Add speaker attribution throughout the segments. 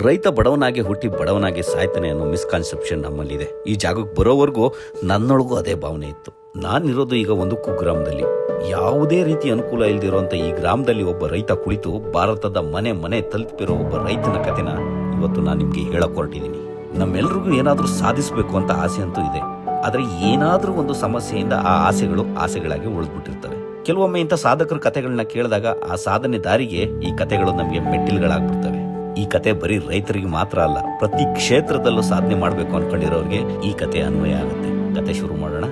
Speaker 1: ರೈತ ಬಡವನಾಗಿ ಹುಟ್ಟಿ ಬಡವನಾಗಿ ಸಾಯ್ತಾನೆ ಅನ್ನೋ ಮಿಸ್ಕಾನ್ಸೆಪ್ಷನ್ ನಮ್ಮಲ್ಲಿದೆ. ಈ ಜಾಗಕ್ಕೆ ಬರೋವರೆಗೂ ನನ್ನೊಳಗೂ ಅದೇ ಭಾವನೆ ಇತ್ತು. ನಾನಿರೋದು ಈಗ ಒಂದು ಕುಗ್ರಾಮದಲ್ಲಿ. ಯಾವುದೇ ರೀತಿ ಅನುಕೂಲ ಇಲ್ದಿರೋಂಥ ಈ ಗ್ರಾಮದಲ್ಲಿ ಒಬ್ಬ ರೈತ ಕುಳಿತು ಭಾರತದ ಮನೆ ಮನೆ ತಲುಪಿರೋ ಒಬ್ಬ ರೈತನ ಕಥೆನ ಇವತ್ತು ನಾನು ನಿಮಗೆ ಹೇಳಕ್ ಹೊರಟಿದ್ದೀನಿ. ನಮ್ಮೆಲ್ರಿಗೂ ಏನಾದರೂ ಸಾಧಿಸಬೇಕು ಅಂತ ಆಸೆ ಅಂತೂ ಇದೆ. ಆದರೆ ಏನಾದರೂ ಒಂದು ಸಮಸ್ಯೆಯಿಂದ ಆ ಆಸೆಗಳು ಆಸೆಗಳಾಗಿ ಉಳಿದ್ಬಿಟ್ಟಿರ್ತವೆ. ಕೆಲವೊಮ್ಮೆ ಇಂಥ ಸಾಧಕರ ಕಥೆಗಳನ್ನ ಕೇಳಿದಾಗ ಆ ಸಾಧನೆ ದಾರಿಗೆ ಈ ಕಥೆಗಳು ನಮಗೆ ಮೆಟ್ಟಿಲುಗಳಾಗ್ಬಿಡ್ತವೆ. ಈ ಕತೆ ಬರೀ ರೈತರಿಗೆ ಮಾತ್ರ ಅಲ್ಲ, ಪ್ರತಿ ಕ್ಷೇತ್ರದಲ್ಲೂ ಸಾಧನೆ ಮಾಡಬೇಕು ಅನ್ಕೊಂಡಿರೋರಿಗೆ ಈ ಕತೆ ಅನ್ವಯ ಆಗುತ್ತೆ. ಕತೆ ಶುರು ಮಾಡೋಣ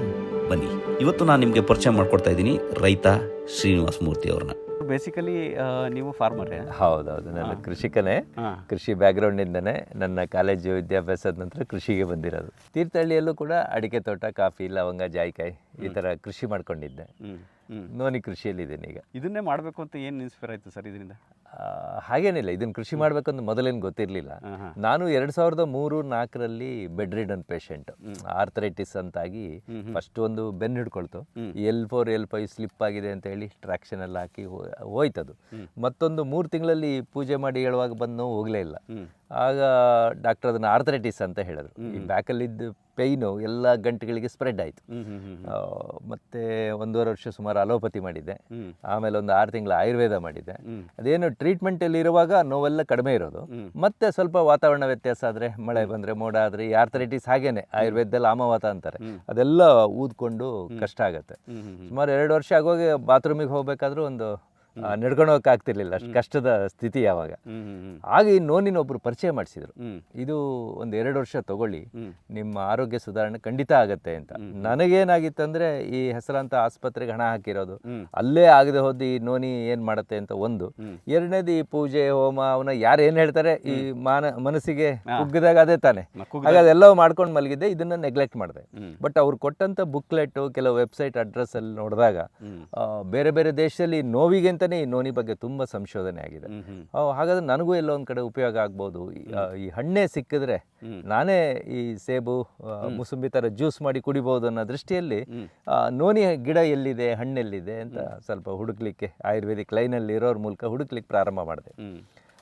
Speaker 1: ಬನ್ನಿ. ಇವತ್ತು ನಾನು ನಿಮಗೆ ಪರಿಚಯ ಮಾಡ್ಕೊಡ್ತಾ ಇದ್ದೀನಿ ರೈತ ಶ್ರೀನಿವಾಸ ಮೂರ್ತಿ ಅವ್ರನ್ನ.
Speaker 2: ಬೇಸಿಕಲಿ ನೀವು ಫಾರ್ಮರೇ?
Speaker 3: ಹೌದೌದು, ನಾನು ಕೃಷಿಕನೇ. ಕೃಷಿ ಬ್ಯಾಕ್ಗ್ರೌಂಡಿಂದನೇ ನನ್ನ ಕಾಲೇಜು ವಿದ್ಯಾಭ್ಯಾಸದ ನಂತರ ಕೃಷಿಗೆ ಬಂದಿರೋದು. ತೀರ್ಥಹಳ್ಳಿಯಲ್ಲೂ ಕೂಡ ಅಡಿಕೆ ತೋಟ, ಕಾಫಿ, ಲವಂಗ, ಜಾಯಿಕಾಯಿ ಈ ಥರ ಕೃಷಿ ಮಾಡ್ಕೊಂಡಿದ್ದೆ. ನೋನಿ ಕೃಷಿಯಲ್ಲಿದ್ದೀನಿ ಈಗ.
Speaker 2: ಇದನ್ನೇ ಮಾಡಬೇಕು ಅಂತ ಏನು ಇನ್ಸ್ಪೈರ್ ಆಯಿತು ಸರ್ ಇದರಿಂದ?
Speaker 3: ಹಾಗೇನಿಲ್ಲ, ಇದನ್ನು ಕೃಷಿ ಮಾಡಬೇಕಂತ ಮೊದಲೇನು ಗೊತ್ತಿರಲಿಲ್ಲ. ನಾನು 2003-4ರಲ್ಲಿ ಬೆಡ್ ರಿಡನ್ ಪೇಷಂಟ್, ಆರ್ಥರೈಟಿಸ್ ಅಂತಾಗಿ ಫಸ್ಟ್ ಒಂದು ಬೆನ್ನು ಹಿಡ್ಕೊಳ್ತು. L4 L5 ಸ್ಲಿಪ್ ಆಗಿದೆ ಅಂತ ಹೇಳಿ ಟ್ರಾಕ್ಷನ್ ಎಲ್ಲ ಹಾಕಿ ಹೋಯ್ತದು. ಮತ್ತೊಂದು 3 ತಿಂಗಳಲ್ಲಿ ಪೂಜೆ ಮಾಡಿ ಹೇಳುವಾಗ ಬಂದು ನೋವು ಹೋಗಲೇ ಇಲ್ಲ. ಆಗ ಡಾಕ್ಟರ್ ಅದನ್ನು ಆರ್ಥರೈಟಿಸ್ ಅಂತ ಹೇಳಿದ್ರು. ಈ ಬ್ಯಾಕಲ್ಲಿದ್ದು ಪೇಯ್ನು ಎಲ್ಲ ಗಂಟೆಗಳಿಗೆ ಸ್ಪ್ರೆಡ್ ಆಯಿತು. ಮತ್ತು 1.5 ವರ್ಷ ಸುಮಾರು ಅಲೋಪತಿ ಮಾಡಿದ್ದೆ. ಆಮೇಲೆ ಒಂದು 6 ತಿಂಗಳು ಆಯುರ್ವೇದ ಮಾಡಿದ್ದೆ. ಅದೇನು ಟ್ರೀಟ್ಮೆಂಟಲ್ಲಿ ಇರುವಾಗ ನೋವೆಲ್ಲ ಕಡಿಮೆ ಇರೋದು. ಮತ್ತೆ ಸ್ವಲ್ಪ ವಾತಾವರಣ ವ್ಯತ್ಯಾಸ ಆದರೆ, ಮಳೆ ಬಂದರೆ, ಮೋಡ ಆದರೆ, ಈ ಆರ್ಥರೈಟಿಸ್ ಹಾಗೇನೆ ಆಯುರ್ವೇದದಲ್ಲಿ ಆಮವಾತ ಅಂತಾರೆ, ಅದೆಲ್ಲ ಊದ್ಕೊಂಡು ಕಷ್ಟ ಆಗುತ್ತೆ. ಸುಮಾರು 2 ವರ್ಷ ಆಗೋಗಿ ಬಾತ್ರೂಮಿಗೆ ಹೋಗ್ಬೇಕಾದ್ರೂ ಒಂದು ನಡ್ಕೊಂಡು ಹೋಗಕ್ಕೆ ಆಗ್ತಿರ್ಲಿಲ್ಲ, ಅಷ್ಟು ಕಷ್ಟದ ಸ್ಥಿತಿ ಯಾವಾಗ. ಆಗ ಈ ನೋನಿನ ಒಬ್ರು ಪರಿಚಯ ಮಾಡಿಸಿದ್ರು, ಇದು ಒಂದು 2 ವರ್ಷ ತಗೊಳ್ಳಿ, ನಿಮ್ಮ ಆರೋಗ್ಯ ಸುಧಾರಣೆ ಖಂಡಿತ ಆಗತ್ತೆ ಅಂತ. ನನಗೇನಾಗಿತ್ತಂದ್ರೆ, ಈ ಹೆಸರಾಂತ ಆಸ್ಪತ್ರೆಗೆ ಹಣ ಹಾಕಿರೋದು, ಅಲ್ಲೇ ಆಗದೆ ಹೋದ್ದು ಈ ನೋನಿ ಏನ್ ಮಾಡುತ್ತೆ ಅಂತ ಒಂದು. ಎರಡನೇದು ಈ ಪೂಜೆ ಹೋಮ ಅವನ ಯಾರು ಏನ್ ಹೇಳ್ತಾರೆ, ಈ ಮನಸ್ಸಿಗೆ ಕುಗ್ಗಿದಾಗ ಅದೇ ತಾನೆ, ಹಾಗೆ ಅದೆಲ್ಲವೂ ಮಾಡ್ಕೊಂಡು ಮಲಗಿದ್ದೆ. ಇದನ್ನ ನೆಗ್ಲೆಕ್ಟ್ ಮಾಡಿದೆ. ಬಟ್ ಅವ್ರು ಕೊಟ್ಟಂತ ಬುಕ್ಲೆಟ್, ಕೆಲವು ವೆಬ್ಸೈಟ್ ಅಡ್ರೆಸ್ ಅಲ್ಲಿ ನೋಡಿದಾಗ ಬೇರೆ ಬೇರೆ ದೇಶದಲ್ಲಿ ನೋವಿಗೆ ಈ ನೋನಿ ಬಗ್ಗೆ ತುಂಬಾ ಸಂಶೋಧನೆ ಆಗಿದೆ. ಹಾಗಾದ್ರೆ ನನಗೂ ಎಲ್ಲೋ ಒಂದ್ ಕಡೆ ಉಪಯೋಗ ಆಗ್ಬೋದು. ಈ ಹಣ್ಣೆ ಸಿಕ್ಕಿದ್ರೆ ನಾನೇ ಈ ಸೇಬು, ಮುಸುಂಬಿ ತರ ಜ್ಯೂಸ್ ಮಾಡಿ ಕುಡಿಬಹುದು ಅನ್ನೋ ದೃಷ್ಟಿಯಲ್ಲಿ ನೋನಿ ಗಿಡ ಎಲ್ಲಿದೆ, ಹಣ್ಣೆಲ್ಲಿದೆ ಅಂತ ಸ್ವಲ್ಪ ಹುಡುಕ್ಲಿಕ್ಕೆ, ಆಯುರ್ವೇದಿಕ್ ಲೈನಲ್ಲಿ ಇರೋರ ಮೂಲಕ ಹುಡುಕ್ಲಿಕ್ಕೆ ಪ್ರಾರಂಭ ಮಾಡಿದೆ.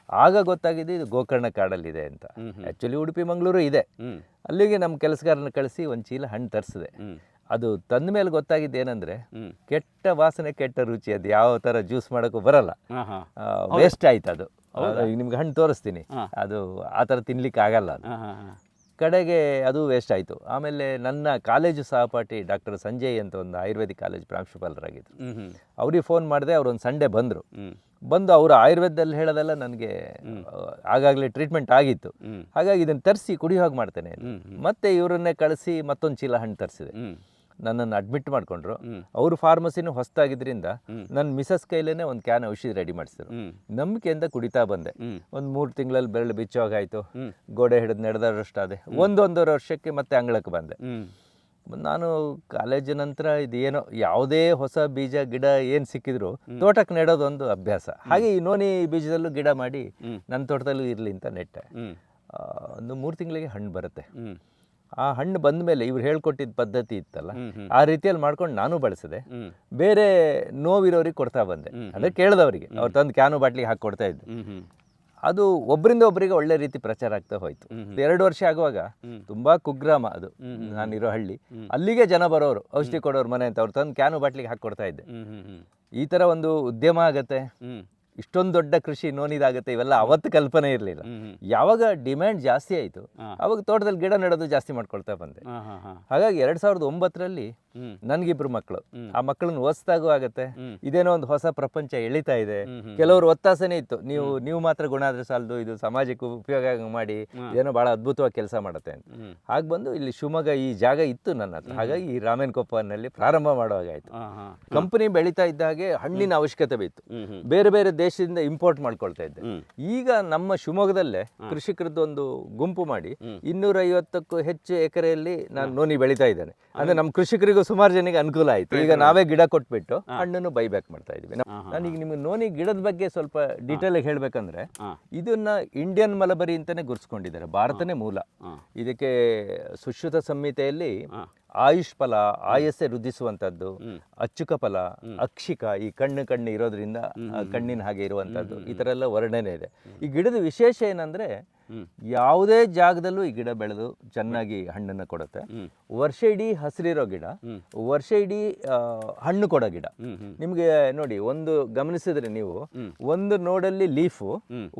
Speaker 3: ಆಗ ಗೊತ್ತಾಗಿದೆ ಇದು ಗೋಕರ್ಣ ಕಾಡಲ್ಲಿದೆ ಅಂತ. ಆಕ್ಚುಲಿ ಉಡುಪಿ ಮಂಗಳೂರು ಇದೆ. ಅಲ್ಲಿಗೆ ನಮ್ಮ ಕೆಲಸಗಾರನ ಕಳಿಸಿ ಒಂದು ಚೀಲ ಹಣ್ಣು ತರಿಸಿದೆ. ಅದು ತಂದ ಮೇಲೆ ಗೊತ್ತಾಗಿದ್ದು ಏನಂದ್ರೆ, ಕೆಟ್ಟ ವಾಸನೆ, ಕೆಟ್ಟ ರುಚಿ, ಅದು ಯಾವ ತರ ಜ್ಯೂಸ್ ಮಾಡೋಕ್ಕೂ ಬರಲ್ಲ, ವೇಸ್ಟ್ ಆಯ್ತು ಅದು. ನಿಮ್ಗೆ ಹಣ್ಣು ತೋರಿಸ್ತೀನಿ, ಅದು ಆ ಥರ ತಿನ್ಲಿಕ್ಕೆ ಆಗಲ್ಲ. ಅದು ಕಡೆಗೆ ಅದು ವೇಸ್ಟ್ ಆಯಿತು. ಆಮೇಲೆ ನನ್ನ ಕಾಲೇಜು ಸಹಪಾಠಿ ಡಾಕ್ಟರ್ ಸಂಜಯ್ ಅಂತ ಒಂದು ಆಯುರ್ವೇದಿಕ್ ಕಾಲೇಜ್ ಪ್ರಾಂಶುಪಾಲರಾಗಿದ್ರು. ಅವ್ರಿಗೆ ಫೋನ್ ಮಾಡಿದೆ. ಅವ್ರು ಒಂದು ಸಂಡೇ ಬಂದು ಅವರು ಆಯುರ್ವೇದದಲ್ಲಿ ಹೇಳೋದೆಲ್ಲ ನನಗೆ ಆಗಾಗಲೇ ಟ್ರೀಟ್ಮೆಂಟ್ ಆಗಿತ್ತು. ಹಾಗಾಗಿ ಇದನ್ನು ತರಿಸಿ ಕುಡಿಯೋ ಹಾಗೆ ಮಾಡ್ತೇನೆ. ಮತ್ತೆ ಇವರನ್ನೇ ಕಳಿಸಿ ಮತ್ತೊಂದು ಚೀಲ ಹಣ್ಣು ತರಿಸಿದೆ. ನನ್ನನ್ನು ಅಡ್ಮಿಟ್ ಮಾಡ್ಕೊಂಡ್ರು. ಅವರು ಫಾರ್ಮಸಿನೂ ಹೊಸದಾಗಿದ್ರಿಂದ ನನ್ನ ಮಿಸಸ್ ಕೈಲೇನೆ ಒಂದು ಕ್ಯಾನ್ ಔಷಧಿ ರೆಡಿ ಮಾಡಿಸಿದ್ರು. ನಂಬಿಕೆಯಿಂದ ಕುಡಿತಾ ಬಂದೆ. ಒಂದು 3 ತಿಂಗಳಲ್ಲಿ ಬೆರಳು ಬಿಚ್ಚೋಗಾಯ್ತು, ಗೋಡೆ ಹಿಡಿದು ನಡೆದಷ್ಟೇ. 1.5 ವರ್ಷಕ್ಕೆ ಮತ್ತೆ ಅಂಗಳಕ್ಕೆ ಬಂದೆ. ನಾನು ಕಾಲೇಜು ನಂತರ ಇದೇನೋ ಯಾವುದೇ ಹೊಸ ಬೀಜ ಗಿಡ ಏನು ಸಿಕ್ಕಿದ್ರು ತೋಟಕ್ಕೆ ನೆಡೋದೊಂದು ಅಭ್ಯಾಸ. ಹಾಗೆ ಈ ನೋನಿ ಬೀಜದಲ್ಲೂ ಗಿಡ ಮಾಡಿ ನನ್ನ ತೋಟದಲ್ಲೂ ಇರಲಿ ಅಂತ ನೆಟ್ಟೆ. ಒಂದು 3 ತಿಂಗಳಿಗೆ ಹಣ್ಣು ಬರುತ್ತೆ. ಆ ಹಣ್ಣು ಬಂದ ಮೇಲೆ ಇವ್ರು ಹೇಳ್ಕೊಟ್ಟಿದ್ದ ಪದ್ಧತಿ ಇತ್ತಲ್ಲ, ಆ ರೀತಿಯಲ್ಲಿ ಮಾಡ್ಕೊಂಡು ನಾನು ಬಳಸಿದೆ. ಬೇರೆ ನೋವಿರೋರಿಗೆ ಕೊಡ್ತಾ ಬಂದೆ, ಅಂದ್ರೆ ಕೇಳಿದವರಿಗೆ. ಅವ್ರು ತಂದು ಕ್ಯಾನು ಬಾಟ್ಲಿಗೆ ಹಾಕಿ ಕೊಡ್ತಾ ಇದ್ದೆ. ಅದು ಒಬ್ಬರಿಂದ ಒಬ್ಬರಿಗೆ ಒಳ್ಳೆ ರೀತಿ ಪ್ರಚಾರ ಆಗ್ತಾ ಹೋಯ್ತು. 2 ವರ್ಷ ಆಗುವಾಗ ತುಂಬಾ ಕುಗ್ರಾಮ ಅದು, ನಾನಿರೋ ಹಳ್ಳಿ, ಅಲ್ಲಿಗೆ ಜನ ಬರೋರು, ಔಷಧಿ ಕೊಡೋರು ಮನೆ ಅಂತ. ಅವ್ರು ತಂದು ಕ್ಯಾನು ಬಾಟ್ಲಿಗೆ ಹಾಕಿ ಕೊಡ್ತಾ ಇದ್ದೆ. ಈ ತರ ಒಂದು ಉದ್ಯಮ ಆಗತ್ತೆ, ಇಷ್ಟೊಂದು ದೊಡ್ಡ ಕೃಷಿ ನೋನಿದಾಗತ್ತೆ, ಇವೆಲ್ಲ ಅವತ್ತು ಕಲ್ಪನೆ ಇರಲಿಲ್ಲ. ಯಾವಾಗ ಡಿಮ್ಯಾಂಡ್ ಜಾಸ್ತಿ ಆಯಿತು ಅವಾಗ ತೋಟದಲ್ಲಿ ಗಿಡ ನೆಡೋದು ಜಾಸ್ತಿ ಮಾಡ್ಕೊಳ್ತಾ ಬಂದೆ. ಹಾಗಾಗಿ 2009ರಲ್ಲಿ ನನ್ಗಿಬ್ರು ಮಕ್ಕಳು. ಆ ಮಕ್ಕಳನ್ನ ಓದಿಸ್ದಾಗೂ ಆಗತ್ತೆ, ಇದೇನೋ ಒಂದು ಹೊಸ ಪ್ರಪಂಚ ಎಳಿತಾ ಇದೆ. ಕೆಲವರು ಒತ್ತಾಸನೆ ಇತ್ತು, ನೀವು ಮಾತ್ರ ಗುಣ ಆದ್ರೆ ಸಾಲದು, ಇದು ಸಮಾಜಕ್ಕೆ ಉಪಯೋಗ ಮಾಡಿ ಏನೋ ಬಹಳ ಅದ್ಭುತವಾಗಿ ಕೆಲಸ ಮಾಡುತ್ತೆ ಅಂತ. ಹಾಗೆ ಬಂದು ಇಲ್ಲಿ ಶಿವಮೊಗ್ಗ ಈ ಜಾಗ ಇತ್ತು ನನ್ನ ಹತ್ರ. ಹಾಗಾಗಿ ಈ ರಾಮೇನಕೊಪ್ಪನಲ್ಲಿ ಪ್ರಾರಂಭ ಮಾಡುವಾಗಾಯ್ತು. ಕಂಪನಿ ಬೆಳೀತಾ ಇದ್ದ ಹಾಗೆ ಹಣ್ಣಿನ ಅವಶ್ಯಕತೆ ಬಿತ್ತು. ಬೇರೆ ಬೇರೆ ದೇಶದಿಂದ ಇಂಪೋರ್ಟ್ ಮಾಡ್ಕೊಳ್ತಾ ಇದ್ದೆ. ಈಗ ನಮ್ಮ ಶಿವಮೊಗ್ಗದಲ್ಲೇ ಕೃಷಿಕರದ್ದು ಒಂದು ಗುಂಪು ಮಾಡಿ 250ಕ್ಕೂ ಹೆಚ್ಚು ಎಕರೆಯಲ್ಲಿ ನಾನು ನೋನಿ ಬೆಳೀತಾ ಇದ್ದೇನೆ. ಅಂದ್ರೆ ನಮ್ಮ ಕೃಷಿಕರಿಗೂ ಸುಮಾರು ಜನಕ್ಕೆ ಅನುಕೂಲ ಆಯ್ತು. ಈಗ ನಾವೇ ಗಿಡ ಕೊಟ್ಬಿಟ್ಟು ಹಣ್ಣನ್ನು ಬೈಬ್ಯಾಕ್ ಮಾಡ್ತಾ ಇದೀವಿ. ನಾನೀಗ ನಿಮ್ಗೆ ನೋನಿ ಗಿಡದ ಬಗ್ಗೆ ಸ್ವಲ್ಪ ಡೀಟೇಲ್ ಆಗಿ ಹೇಳ್ಬೇಕಂದ್ರೆ, ಇದನ್ನ ಇಂಡಿಯನ್ ಮಲಬರಿ ಅಂತಾನೆ ಗುರುತಿಸ್ಕೊಂಡಿದ್ದಾರೆ, ಭಾರತನೇ ಮೂಲ. ಇದಕ್ಕೆ ಸುಶ್ರುತ ಸಂಹಿತೆಯಲ್ಲಿ ಆಯುಷ್ ಫಲ, ಆಯಸ್ಸೆ ವೃದ್ಧಿಸುವಂಥದ್ದು, ಅಚ್ಚುಕ ಫಲ, ಅಕ್ಷಿಕ, ಈ ಕಣ್ಣು ಇರೋದ್ರಿಂದ ಕಣ್ಣಿನ ಹಾಗೆ ಇರುವಂಥದ್ದು, ಈ ಥರ ಎಲ್ಲ ವರ್ಣನೆ ಇದೆ. ಈ ಗಿಡದ ವಿಶೇಷ ಏನಂದರೆ, ಯಾವುದೇ ಜಾಗದಲ್ಲೂ ಈ ಗಿಡ ಬೆಳೆದು ಚೆನ್ನಾಗಿ ಹಣ್ಣನ್ನು ಕೊಡುತ್ತೆ. ವರ್ಷ ಇಡೀ ಹಸಿರಿರೋ ಗಿಡ, ವರ್ಷ ಇಡೀ ಹಣ್ಣು ಕೊಡೋ ಗಿಡ. ನಿಮಗೆ ನೋಡಿ, ಒಂದು ಗಮನಿಸಿದ್ರೆ ನೀವು, ಒಂದು ನೋಡಲ್ಲಿ ಲೀಫು,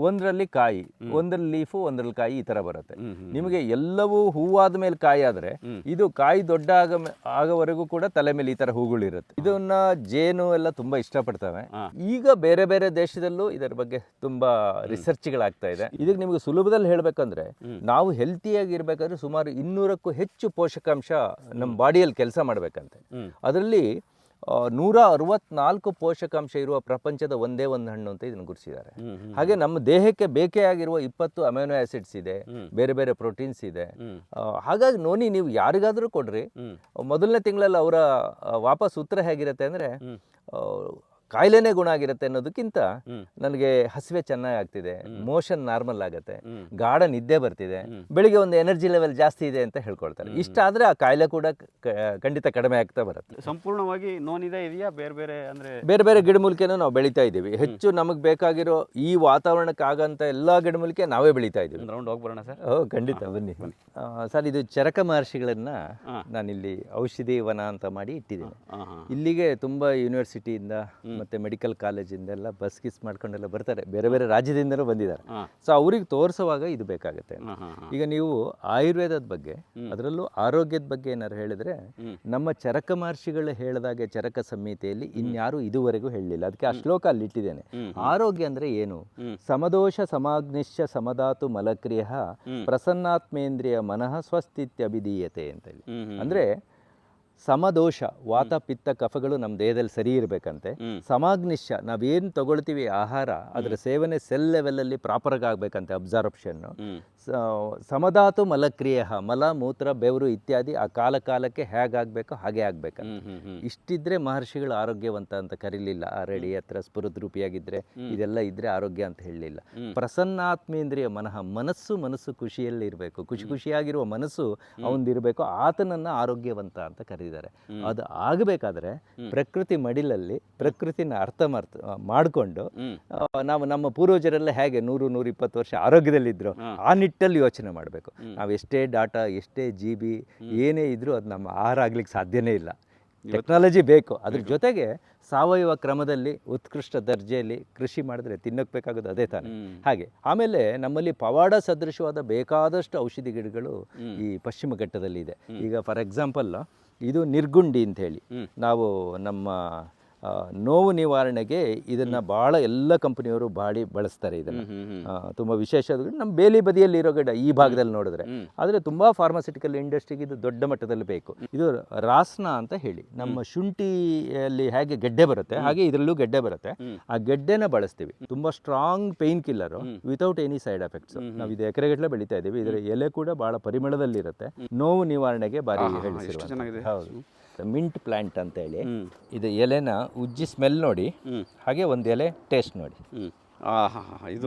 Speaker 3: ಒಂದರಲ್ಲಿ ಕಾಯಿ, ಒಂದ್ರಲ್ಲಿ ಲೀಫು, ಒಂದ್ರಲ್ಲಿ ಕಾಯಿ, ಈ ತರ ಬರುತ್ತೆ. ನಿಮಗೆ ಎಲ್ಲವೂ ಹೂವಾದ ಮೇಲೆ ಕಾಯಿ ಆದ್ರೆ, ಇದು ಕಾಯಿ ದೊಡ್ಡ ಆಗೋವರೆಗೂ ಕೂಡ ತಲೆ ಮೇಲೆ ಈ ತರ ಹೂಗಳಿರುತ್ತೆ. ಇದನ್ನ ಜೇನು ಎಲ್ಲ ತುಂಬಾ ಇಷ್ಟಪಡ್ತವೆ. ಈಗ ಬೇರೆ ಬೇರೆ ದೇಶದಲ್ಲೂ ಇದರ ಬಗ್ಗೆ ತುಂಬಾ ರಿಸರ್ಚ್ಗಳಾಗ್ತಾ ಇದೆ. ಇದಕ್ಕೆ ನಿಮಗೆ ಸುಲಭದಲ್ಲಿ ಹೇಳ್ಬೇಕಂದ್ರೆ, ನಾವು ಹೆಲ್ತಿಯಾಗಿ ಇರ್ಬೇಕಾದ್ರೆ ಸುಮಾರು 200ಕ್ಕೂ ಹೆಚ್ಚು ಪೋಷಕಾಂಶ ನಮ್ಮ ಬಾಡಿಯಲ್ಲಿ ಕೆಲಸ ಮಾಡ್ಬೇಕಂತೆ. ಅದರಲ್ಲಿ 164 ಪೋಷಕಾಂಶ ಇರುವ ಪ್ರಪಂಚದ ಒಂದೇ ಒಂದು ಹಣ್ಣು ಅಂತ ಇದನ್ನು ಗುರುತಿಸಿದ್ದಾರೆ. ಹಾಗೆ ನಮ್ಮ ದೇಹಕ್ಕೆ ಬೇಕೇ ಆಗಿರುವ 20 ಅಮೈನೋ ಆಸಿಡ್ಸ್ ಇದೆ, ಬೇರೆ ಬೇರೆ ಪ್ರೋಟೀನ್ಸ್ ಇದೆ. ಹಾಗಾಗಿ ನೋನಿ ನೀವು ಯಾರಿಗಾದ್ರೂ ಕೊಡ್ರಿ, ಮೊದಲನೇ ತಿಂಗಳಲ್ಲಿ ಅವರ ವಾಪಸ್ ಉತ್ತರ ಹೇಗಿರುತ್ತೆ ಅಂದ್ರೆ, ಕಾಯಿಲೆನೇ ಗುಣ ಆಗಿರುತ್ತೆ ಅನ್ನೋದಕ್ಕಿಂತ ನನಗೆ ಹಸಿವೆ ಚೆನ್ನಾಗಿ ಆಗ್ತಿದೆ, ಮೋಷನ್ ನಾರ್ಮಲ್ ಆಗುತ್ತೆ, ಗಾಢ ನಿದ್ದೆ ಬರ್ತಿದೆ, ಬೆಳಿಗ್ಗೆ ಒಂದು ಎನರ್ಜಿ ಲೆವೆಲ್ ಜಾಸ್ತಿ ಇದೆ ಅಂತ ಹೇಳ್ಕೊಳ್ತಾರೆ. ಇಷ್ಟಾದ್ರೆ ಆ ಕಾಯಿಲೆ ಕೂಡ ಖಂಡಿತ ಕಡಿಮೆ ಆಗ್ತಾ ಬರುತ್ತೆ.
Speaker 2: ಸಂಪೂರ್ಣವಾಗಿ ನೋನಿದೆ ಇದೆಯಾ? ಬೇರೆ ಬೇರೆ ಅಂದ್ರೆ
Speaker 3: ಬೇರೆ ಬೇರೆ ಗಿಡಮೂಲಿಕೆನೂ ನಾವು ಬೆಳೀತಾ ಇದ್ದೀವಿ. ಹೆಚ್ಚು ನಮಗೆ ಬೇಕಾಗಿರೋ ಈ ವಾತಾವರಣಕ್ಕೆ ಆಗಂತ ಎಲ್ಲಾ ಗಿಡಮೂಲಿಕೆ ನಾವೇ ಬೆಳೀತಾ ಇದ್ದೀವಿ.
Speaker 2: ರೌಂಡ್ ಹೋಗ್ಬರೋಣ ಸರ್?
Speaker 3: ಖಂಡಿತ ಬನ್ನಿ. ಸರ್, ಇದು ಚರಕ ಮಹರ್ಷಿಗಳನ್ನ ನಾನಿಲ್ಲಿ ಔಷಧಿ ವನ ಅಂತ ಮಾಡಿ ಇಟ್ಟಿದ್ದೀನಿ. ಇಲ್ಲಿಗೆ ತುಂಬಾ ಯೂನಿವರ್ಸಿಟಿಯಿಂದ ಮತ್ತೆ ಮೆಡಿಕಲ್ ಕಾಲೇಜಿಂದ ಎಲ್ಲ ಬಸ್ ಗಿಸ್ ಮಾಡ್ಕೊಂಡೆಲ್ಲ ಬರ್ತಾರೆ, ಬೇರೆ ಬೇರೆ ರಾಜ್ಯದಿಂದಲೂ ಬಂದಿದ್ದಾರೆ. ಸೊ ಅವ್ರಿಗೆ ತೋರಿಸುವಾಗ ಇದು ಬೇಕಾಗುತ್ತೆ. ಈಗ ನೀವು ಆಯುರ್ವೇದದ ಬಗ್ಗೆ, ಅದರಲ್ಲೂ ಆರೋಗ್ಯದ ಬಗ್ಗೆ ಏನಾರು ಹೇಳಿದ್ರೆ, ನಮ್ಮ ಚರಕ ಮಹರ್ಷಿಗಳು ಹೇಳಿದಾಗೆ ಚರಕ ಸಂಹಿತೆಯಲ್ಲಿ ಇನ್ಯಾರು ಇದುವರೆಗೂ ಹೇಳಲಿಲ್ಲ. ಅದಕ್ಕೆ ಆ ಶ್ಲೋಕ ಅಲ್ಲಿ ಇಟ್ಟಿದ್ದೇನೆ. ಆರೋಗ್ಯ ಅಂದ್ರೆ ಏನು? ಸಮದೋಷ ಸಮಾಗ್ನಿಶ್ಚ ಸಮಧಾತು ಮಲಕ್ರಿಯ ಪ್ರಸನ್ನಾತ್ಮೇಂದ್ರಿಯ ಮನಃ ಸ್ವಸ್ಥಿತ್ಯಭಿಧೀಯತೆ ಅಂತ ಹೇಳಿ. ಅಂದ್ರೆ ಸಮದೋಷ, ವಾತ ಪಿತ್ತ ಕಫಗಳು ನಮ್ಮ ದೇಹದಲ್ಲಿ ಸರಿ ಇರಬೇಕಂತೆ. ಸಮಾಗ್ನಿಶ್ಚ, ನಾವೇನು ತಗೊಳ್ತೀವಿ ಆಹಾರ, ಅದರ ಸೇವನೆ ಸೆಲ್ ಲೆವೆಲಲ್ಲಿ ಪ್ರಾಪರ್ಗೆ ಆಗಬೇಕಂತೆ, ಅಬ್ಸಾರ್ಪ್ಷನ್ನು. ಸಮಧಾತು ಮಲಕ್ರಿಯ, ಮಲ ಮೂತ್ರ ಬೆವರು ಇತ್ಯಾದಿ ಆ ಕಾಲ ಕಾಲಕ್ಕೆ ಹೇಗಾಗಬೇಕೋ ಹಾಗೆ ಆಗ್ಬೇಕಂತ. ಇಷ್ಟಿದ್ರೆ ಮಹರ್ಷಿಗಳು ಆರೋಗ್ಯವಂತ ಅಂತ ಕರೀಲಿಲ್ಲ. ರೆಡಿ ಹತ್ರ ಸ್ಫುರದ್ರೂಪಿಯಾಗಿದ್ರೆ, ಇದೆಲ್ಲ ಇದ್ರೆ ಆರೋಗ್ಯ ಅಂತ ಹೇಳಲಿಲ್ಲ. ಪ್ರಸನ್ನಾತ್ಮೇಂದ್ರಿಯ ಮನಃ, ಮನಸ್ಸು ಖುಷಿಯಲ್ಲಿ ಇರಬೇಕು, ಖುಷಿಯಾಗಿರುವ ಮನಸ್ಸು ಅವನದಿರಬೇಕು, ಆತನನ್ನ ಆರೋಗ್ಯವಂತ ಅಂತ ಕರೀತಾರೆ. ಅದು ಆಗಬೇಕಾದ್ರೆ ಪ್ರಕೃತಿ ಮಡಿಲಲ್ಲಿ ಪ್ರಕೃತಿನ ಅರ್ಥ ಮಾಡಿಕೊಂಡು, ನಾವು ನಮ್ಮ ಪೂರ್ವಜರೆಲ್ಲ ಹೇಗೆ 100-120 ವರ್ಷ ಆರೋಗ್ಯದಲ್ಲಿದ್ರು, ಆ ನಿಟ್ಟಲ್ಲಿ ಯೋಚನೆ ಮಾಡಬೇಕು. ನಾವು ಎಷ್ಟೇ ಡಾಟಾ, ಎಷ್ಟೇ GB ಏನೇ ಇದ್ರೂ ಅದು ನಮ್ಮ ಆಹಾರ ಆಗ್ಲಿಕ್ಕೆ ಸಾಧ್ಯನೇ ಇಲ್ಲ. ಟೆಕ್ನಾಲಜಿ ಬೇಕು, ಅದ್ರ ಜೊತೆಗೆ ಸಾವಯವ ಕ್ರಮದಲ್ಲಿ ಉತ್ಕೃಷ್ಟ ದರ್ಜೆಯಲ್ಲಿ ಕೃಷಿ ಮಾಡಿದ್ರೆ ತಿನ್ನಕ್ಕೆ ಬೇಕಾಗೋದು ಅದೇ ತಾನೆ. ಹಾಗೆ ಆಮೇಲೆ ನಮ್ಮಲ್ಲಿ ಪವಾಡ ಸದೃಶವಾದ ಬೇಕಾದಷ್ಟು ಔಷಧಿ ಗಿಡಗಳು ಈ ಪಶ್ಚಿಮ ಘಟ್ಟದಲ್ಲಿ ಇದೆ. ಈಗ ಫಾರ್ ಎಕ್ಸಾಂಪಲ್, ಇದು ನಿರ್ಗುಂಡಿ ಅಂತ ಹೇಳಿ, ನಾವು ನಮ್ಮ ನೋವು ನಿವಾರಣೆಗೆ ಇದನ್ನ ಬಹಳ ಎಲ್ಲ ಕಂಪನಿಯವರು ಬಳಸ್ತಾರೆ. ಇದನ್ನ ತುಂಬಾ ವಿಶೇಷ. ನಮ್ಮ ಬೇಲಿ ಬದಿಯಲ್ಲಿ ಇರೋ ಗಿಡ ಈ ಭಾಗದಲ್ಲಿ ನೋಡಿದ್ರೆ, ಆದ್ರೆ ತುಂಬಾ ಫಾರ್ಮಾಸ್ಯೂಟಿಕಲ್ ಇಂಡಸ್ಟ್ರಿಗೆ ಇದು ದೊಡ್ಡ ಮಟ್ಟದಲ್ಲಿ ಬೇಕು. ಇದು ರಾಸ್ನ ಅಂತ ಹೇಳಿ, ನಮ್ಮ ಶುಂಠಿಯಲ್ಲಿ ಹೇಗೆ ಗೆಡ್ಡೆ ಬರುತ್ತೆ ಹಾಗೆ ಇದರಲ್ಲೂ ಗೆಡ್ಡೆ ಬರುತ್ತೆ. ಆ ಗೆಡ್ಡೆನ ಬಳಸ್ತೀವಿ. ತುಂಬಾ strong pain killer without any side effects. ನಾವು ಇದು ಎಕರೆಗಟ್ಟಲೆ ಬೆಳೀತಾ ಇದೀವಿ. ಇದರ ಎಲೆ ಕೂಡ ಬಹಳ ಪರಿಮಳದಲ್ಲಿ ಇರುತ್ತೆ. ನೋವು ನಿವಾರಣೆಗೆ ಬಾರಿ ಹೇಳಿಸಿರುವ ಹೌದು. ಮಿಂಟ್ ಪ್ಲಾಂಟ್ ಅಂತ ಹೇಳಿ, ಇದು ಎಲೆನ ಉಜ್ಜಿ ಸ್ಮೆಲ್ ನೋಡಿ, ಹಾಗೆ ಒಂದು ಎಲೆ ಟೇಸ್ಟ್ ನೋಡಿ,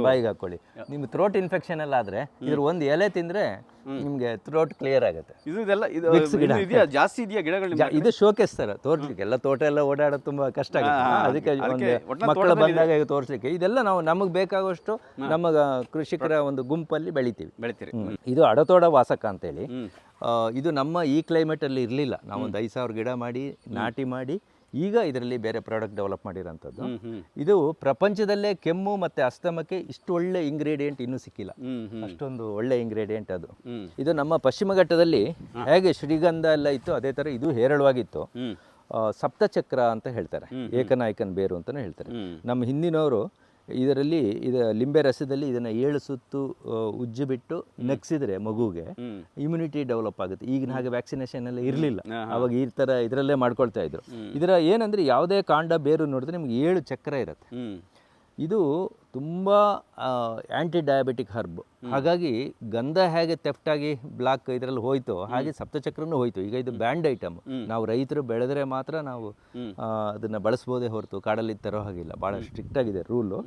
Speaker 3: ಬಾಯಿಗೆ ಹಾಕೊಳ್ಳಿ. ನಿಮ್ಗೆ ಥ್ರೋಟ್ ಇನ್ಫೆಕ್ಷನ್ ಎಲ್ಲ ಆದ್ರೆ ಇದ್ರ ಒಂದು ಎಲೆ ತಿಂದ್ರೆ ನಿಮ್ಗೆ ಥ್ರೋಟ್ ಕ್ಲಿಯರ್ ಆಗುತ್ತೆ.
Speaker 2: ಜಾಸ್ತಿ ಇದೆಯಾ ಗಿಡಗಳು?
Speaker 3: ಇದು ಶೋಕೇಸ್ ತರ ತೋರ್ಸ್ಲಿಕ್ಕೆ, ಎಲ್ಲ ತೋಟ ಎಲ್ಲ ಓಡಾಡೋದು ತುಂಬಾ ಕಷ್ಟ ಆಗುತ್ತೆ. ಅದಕ್ಕೆ ಮಕ್ಕಳು ಬಂದಾಗ ತೋರ್ಸ್ಲಿಕ್ಕೆ ಇದೆಲ್ಲ ನಾವು ನಮಗೆ ಬೇಕಾಗುವಷ್ಟು ನಮ್ಮ ಕೃಷಿಕರ ಒಂದು ಗುಂಪಲ್ಲಿ ಬೆಳಿತೀವಿ. ಇದು ಅಡತೋಡ ವಾಸಕ ಅಂತೇಳಿ, ಇದು ನಮ್ಮ ಈ ಕ್ಲೈಮೇಟ್ ಅಲ್ಲಿ ಇರಲಿಲ್ಲ. ನಾವೊಂದು 5,000 ಗಿಡ ಮಾಡಿ ನಾಟಿ ಮಾಡಿ ಈಗ ಇದರಲ್ಲಿ ಬೇರೆ ಪ್ರಾಡಕ್ಟ್ ಡೆವಲಪ್ ಮಾಡಿರೋಂಥದ್ದು. ಇದು ಪ್ರಪಂಚದಲ್ಲೇ ಕೆಮ್ಮು ಮತ್ತೆ ಅಸ್ತಮಕ್ಕೆ ಇಷ್ಟು ಒಳ್ಳೆ ಇಂಗ್ರೀಡಿಯೆಂಟ್ ಇನ್ನೂ ಸಿಕ್ಕಿಲ್ಲ. ಅಷ್ಟೊಂದು ಒಳ್ಳೆ ಇಂಗ್ರೀಡಿಯೆಂಟ್ ಅದು. ಇದು ನಮ್ಮ ಪಶ್ಚಿಮ ಘಟ್ಟದಲ್ಲಿ ಹೇಗೆ ಶ್ರೀಗಂಧ ಎಲ್ಲ ಇತ್ತು, ಅದೇ ತರ ಇದು ಹೇರಳವಾಗಿತ್ತು. ಸಪ್ತಚಕ್ರ ಅಂತ ಹೇಳ್ತಾರೆ, ಏಕನಾಯಕನ್ ಬೇರು ಅಂತಾನೆ ಹೇಳ್ತಾರೆ. ನಮ್ಮ ಹಿಂದಿನವರು ಇದರಲ್ಲಿ ಲಿಂಬೆ ರಸದಲ್ಲಿ ಇದನ್ನ 7 ಸುತ್ತು ಉಜ್ಜಿ ಬಿಟ್ಟು ನಗ್ಸಿದ್ರೆ ಮಗುಗೆ ಇಮ್ಯುನಿಟಿ ಡೆವಲಪ್ ಆಗುತ್ತೆ. ಈಗಿನ ಹಾಗೆ ವ್ಯಾಕ್ಸಿನೇಷನ್ ಎಲ್ಲ ಇರಲಿಲ್ಲ, ಅವಾಗ ಈ ತರ ಇದರಲ್ಲೇ ಮಾಡ್ಕೊಳ್ತಾ ಇದ್ರು. ಇದರ ಏನಂದ್ರೆ ಯಾವುದೇ ಕಾಂಡ ಬೇರು ನೋಡಿದ್ರೆ ನಿಮ್ಗೆ 7 ಚಕ್ರ ಇರುತ್ತೆ. ಇದು ತುಂಬ ಆ್ಯಂಟಿ ಡಯಾಬಿಟಿಕ್ ಹರ್ಬ್. ಹಾಗಾಗಿ ಗಂಧ ಹೇಗೆ ತೆಫ್ಟಾಗಿ ಬ್ಲಾಕ್ ಇದರಲ್ಲಿ ಹೋಯ್ತು, ಹಾಗೆ ಸಪ್ತಚಕ್ರನೂ ಹೋಯ್ತು. ಈಗ ಇದು ಬ್ಯಾಂಡ್ ಐಟಮ್. ನಾವು ರೈತರು ಬೆಳೆದ್ರೆ ಮಾತ್ರ ನಾವು ಅದನ್ನ ಬಳಸ್ಬೋದೇ ಹೊರತು ಕಾಡಲ್ಲಿ ತರೋ ಹಾಗಿಲ್ಲ. ಭಾಳ ಸ್ಟ್ರಿಕ್ಟ್ ಆಗಿದೆ ರೂಲು.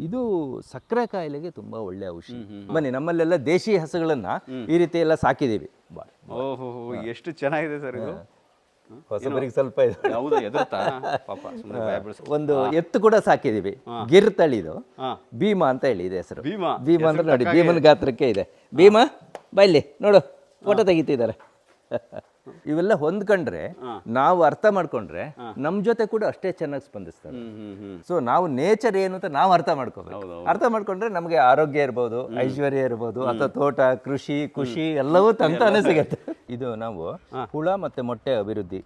Speaker 3: ಇದು ಸಕ್ಕರೆ ಕಾಯಿಲೆಗೆ ತುಂಬಾ ಒಳ್ಳೆ ಔಷಧಿ. ಬನ್ನಿ, ನಮ್ಮಲ್ಲೆಲ್ಲ ದೇಶಿ ಹಸುಗಳನ್ನ ಈ ರೀತಿ ಎಲ್ಲ ಸಾಕಿದೀವಿ.
Speaker 2: ಓಹೋ, ಎಷ್ಟು ಚೆನ್ನಾಗಿದೆ ಸರ್ ಇದು.
Speaker 3: ಹೊಸಬರಿಗೆ ಸ್ವಲ್ಪ ಇದು.
Speaker 2: ಹೌದಾ ಎದುರುತ್ತಾ ಪಾಪ ಸುಮ್ಮನೆ ಭಯ ಬೀಳ್ಸ್ಕೊ.
Speaker 3: ಒಂದು ಎತ್ತು ಕೂಡ ಸಾಕಿದೀವಿ, ಗಿರ್ ತಳಿದು,
Speaker 2: ಹಾ.
Speaker 3: ಭೀಮಾ ಅಂತ ಹೇಳಿ ಇದೆ ಹೆಸರು.
Speaker 2: ಭೀಮಾ?
Speaker 3: ಭೀಮಾ ಅಂದ್ರೆ ನೋಡಿ ಭೀಮನ ಗಾತ್ರಕ್ಕೆ ಇದೆ. ಭೀಮಾ ಬೈಲಿ ನೋಡು, ಫೋಟೋ ತೆಗಿತಿದ್ದಾರೆ. ಇವೆಲ್ಲ ಹೊಂದ್ಕೊಂಡ್ರೆ, ನಾವು ಅರ್ಥ ಮಾಡ್ಕೊಂಡ್ರೆ ನಮ್ ಜೊತೆ ಕೂಡ ಅಷ್ಟೇ ಚೆನ್ನಾಗಿ ಸ್ಪಂದಿಸ್ತಾರೆ. ಸೊ ನಾವು ನೇಚರ್ ಏನು ಅಂತ ನಾವು ಅರ್ಥ ಮಾಡ್ಕೋಬೇಕು. ಅರ್ಥ ಮಾಡ್ಕೊಂಡ್ರೆ ನಮಗೆ ಆರೋಗ್ಯ ಇರ್ಬೋದು, ಐಶ್ವರ್ಯ ಇರ್ಬೋದು, ಅಥವಾ ತೋಟ, ಕೃಷಿ, ಖುಷಿ ಎಲ್ಲವೂ ತಂತಾನೆ ಸಿಗತ್ತೆ. ಇದು ನಾವು ಹುಳ ಮತ್ತೆ ಮೊಟ್ಟೆ ಅಭಿವೃದ್ಧಿ